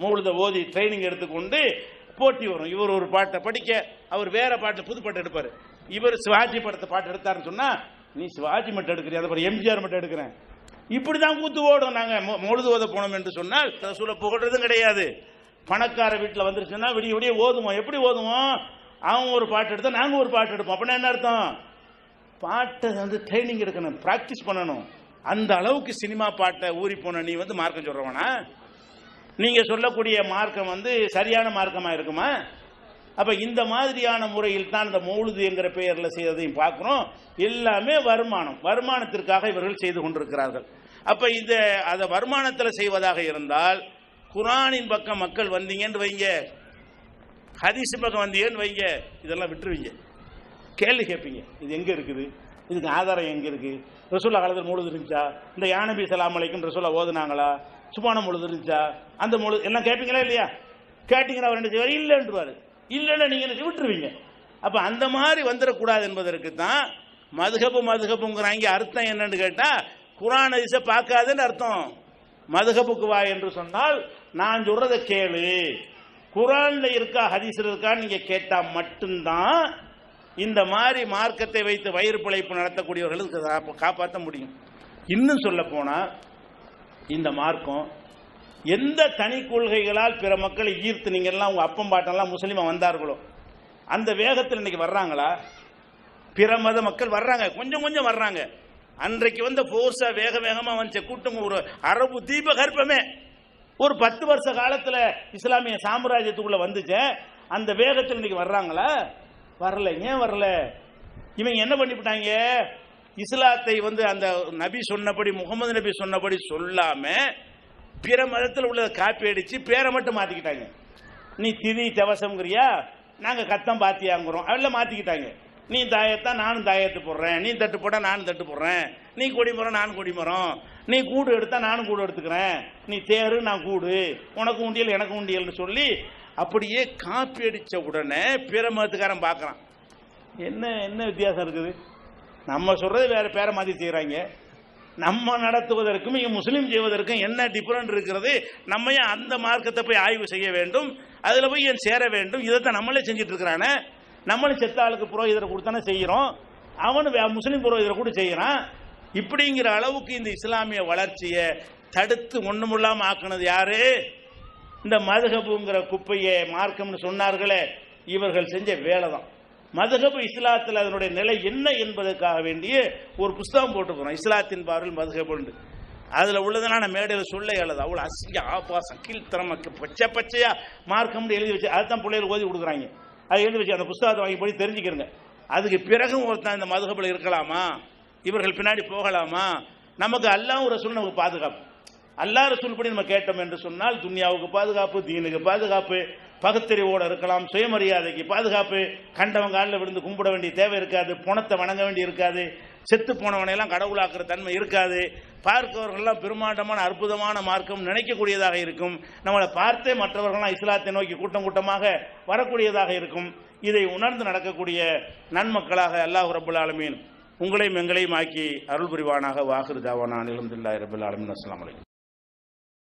மௌலுத ஓதி ட்ரைனிங் எடுத்துக்கொண்டு போட்டி வரும். இவர் ஒரு பாட்டை படிக்க, அவர் வேற பாட்டில் புது பாட்டை எடுப்பார். இவர் சிவாஜி படத்தை பாட்டு எடுத்தாருன்னு சொன்னால், நீ சிவாஜி மட்டும் எடுக்கிறீ, அதை எம்ஜிஆர் மட்டும் எடுக்கிறேன், இப்படி தான் கூத்து ஓடும். நாங்கள் மௌலுது ஓத போனோம் என்று சொன்னால் ரசூலை புகழ்றதும் கிடையாது. பணக்கார வீட்டில் வந்துருச்சுன்னா விடிய விடிய ஓதுவோம். எப்படி ஓதுவோம், அவங்க ஒரு பாட்டு எடுத்தால் நாங்கள் ஒரு பாட்டு எடுப்போம். அப்படின்னா என்ன அர்த்தம், பாட்டை வந்து ட்ரைனிங் எடுக்கணும், ப்ராக்டிஸ் பண்ணணும். அந்த அளவுக்கு சினிமா பாட்டை ஊறி போன நீ வந்து மார்க்கம் சொல்கிறவனா? நீங்கள் சொல்லக்கூடிய மார்க்கம் வந்து சரியான மார்க்கமாக இருக்குமா? அப்போ இந்த மாதிரியான முறையில் தான் இந்த மௌலுது என்கிற பெயரில் செய்வதையும் பார்க்குறோம். எல்லாமே வருமானத்திற்காக இவர்கள் செய்து கொண்டிருக்கிறார்கள். அப்போ அதை வருமானத்தில் செய்வதாக இருந்தால், குரானின் பக்கம் மக்கள் வந்தீங்கன்னு வைங்க, ஹதீஸ் பக்கம் வந்தீங்கன்னு வைங்க, இதெல்லாம் விட்டுருவீங்க. கேள்வி கேட்பீங்க, இது எங்கே இருக்குது, இதுக்கு ஆதாரம் எங்கே இருக்குது, ரசூல்லா காலத்தில் மௌலுது இருந்துச்சா, இந்த யானபி ஸல்லல்லாஹு அலைஹி வஸல்லம் ரசூல்லா ஓதுனாங்களா, சுபான மௌலுது இருந்துச்சா, அந்த மௌலுது எல்லாம் கேட்பீங்களா இல்லையா? கேட்டீங்கன்னா அவர் 2 செய்வார், இல்லைன்றுவார். இல்லைன்னா நீங்கள் என்ன விட்டுருவீங்க. அப்போ அந்த மாதிரி வந்துடக்கூடாது என்பதற்கு தான் மதுஹபுங்கிறாங்க. அர்த்தம் என்னன்னு கேட்டால், குரான் ஹதீஸை பார்க்காதுன்னு அர்த்தம். மதுஹபுக்கு வா என்று சொன்னால் நான் சொல்றதை கேளு, குரான்ல இருக்கா ஹதீஸ்ல இருக்கான்னு நீங்க கேட்டா மட்டும்தான் இந்த மாதிரி மார்க்கத்தை வைத்து வயிறு பிழைப்பு நடத்தக்கூடியவர்களுக்கு காப்பாற்ற முடியும். இன்னும் சொல்ல போனா, இந்த மார்க்கம் எந்த தனி கொள்கைகளால் பிற மக்களை ஈர்த்து நீங்க எல்லாம் உங்க அப்பம் பாட்டெல்லாம் முஸ்லீமா வந்தார்களோ அந்த வேகத்தில் இன்னைக்கு வர்றாங்களா? பிற மத மக்கள் வர்றாங்க, கொஞ்சம் கொஞ்சம் வர்றாங்க. அன்றைக்கு வந்த போர்ஸா வேகமா வந்துச்ச கூட்டம் ஒரு அரபு தீபகற்பமே ஒரு 10 வருஷ காலத்தில் இஸ்லாமிய சாம்ராஜ்யத்துக்குள்ள வந்துச்சு. அந்த வேகத்தில் இன்னைக்கு வர்றாங்களா? வரல. ஏன் வரல? இவங்க என்ன பண்ணிவிட்டாங்க, இஸ்லாத்தை வந்து அந்த நபி சொன்னபடி, முகமது நபி சொன்னபடி சொல்லாம பிற மதத்தில் உள்ளதை காப்பி அடிச்சு பேரை மட்டும் மாத்திக்கிட்டாங்க. நீ திதி தவசம்ங்கிறியா, நாங்க கத்தம் பாத்தியாங்கிறோம், அதெல்லாம் மாத்திக்கிட்டாங்க. நீ தாயத்தா நானும் தாயத்து போடுறேன், நீ தட்டு போட்டால் நானும் தட்டு போடுறேன், நீ கொடிமரம் நானும் கொடிமரம், நீ கூடு எடுத்தால் நானும் கூடு எடுத்துக்கிறேன், நீ தேரு நான் கூடு, உனக்கு உண்டியல் எனக்கு உண்டியல்னு சொல்லி அப்படியே காப்பி அடித்த உடனே பிற மதத்துக்காரன் பார்க்குறான். என்ன என்ன வித்தியாசம் இருக்குது? நம்ம சொல்கிறது வேறு பேரை மாற்றி செய்கிறாங்க. நம்ம நடத்துவதற்கும் இங்கே முஸ்லீம் செய்வதற்கும் என்ன டிஃப்ரெண்ட் இருக்கிறது? நம்ம ஏன் அந்த மார்க்கத்தை போய் ஆய்வு செய்ய வேண்டும், அதில் போய் ஏன் சேர வேண்டும்? இதைத்தான் நம்மளே செஞ்சுட்டு இருக்கிறானே. நம்மளும் செத்த ஆளுக்கு புரோகிதரை கொடுத்தானே செய்கிறோம், அவனு முஸ்லீம் புரோகிதரை கூட செய்கிறான். இப்படிங்கிற அளவுக்கு இந்த இஸ்லாமிய வளர்ச்சியை தடுத்து ஒன்றுமில்லாமல் ஆக்குனது யாரு? இந்த மதுஹபுங்கிற குப்பையை மார்க்கம்னு சொன்னார்களே, இவர்கள் செஞ்ச வேலை தான். மதுஹபு இஸ்லாத்தில் அதனுடைய நிலை என்ன என்பதற்காக வேண்டிய ஒரு புஸ்தகம் போட்டு போகிறோம், இஸ்லாத்தின் பார்வையில் மதுஹபுண்டு. அதில் உள்ளதெல்லாம் நான் மேடையில் சொல்ல இயலாது. அவ்வளோ அசிங்க ஆபாசம் கீழ்த்தரமாக்கு பச்சை பச்சையா மார்க்கம்னு எழுதி வச்சு அதுதான் பிள்ளைகள் ஓதி கொடுக்குறாங்க. அதை எழுதி வச்சு அந்த புஸ்தகத்தை வாங்கி போய் தெரிஞ்சுக்கிறங்க. அதுக்கு பிறகும் ஒருத்தன் இந்த மதுஹபில் இருக்கலாமா? இவர்கள் பின்னாடி போகலாமா? நமக்கு அல்லாஹ் ரசூல் நமக்கு பாதுகாப்பு. அல்லாஹ் ரசூல் படி நம்ம கேட்டோம் என்று சொன்னால் துன்யாவுக்கு பாதுகாப்பு, தீனுக்கு பாதுகாப்பு, பகுத்தறிவோடு இருக்கலாம், சுயமரியாதைக்கு பாதுகாப்பு, கண்டவன் காலில் விழுந்து கும்பிட வேண்டிய தேவை இருக்காது, பணத்தை வணங்க வேண்டி இருக்காது, செத்து போனவனையெல்லாம் கடவுளாக்குற தன்மை இருக்காது, பார்க்கிறவர்கள்லாம் பெருமாண்டமான அற்புதமான மார்க்கம் நினைக்கக்கூடியதாக இருக்கும், நம்மளை பார்த்தே மற்றவர்கள்லாம் இஸ்லாத்தை நோக்கி கூட்டம் கூட்டமாக வரக்கூடியதாக இருக்கும். இதை உணர்ந்து நடக்கக்கூடிய நன்மக்களாக அல்லாஹ் ரப்புல் ஆலமீன் உங்களையும் எங்களையும் ஆக்கி அருள் புரிவானாக. வாஹிர் தாவானா அல்ஹம்துலில்லாஹி ரப்பில் ஆலமீன். அஸ்ஸலாமு அலைக்கும்.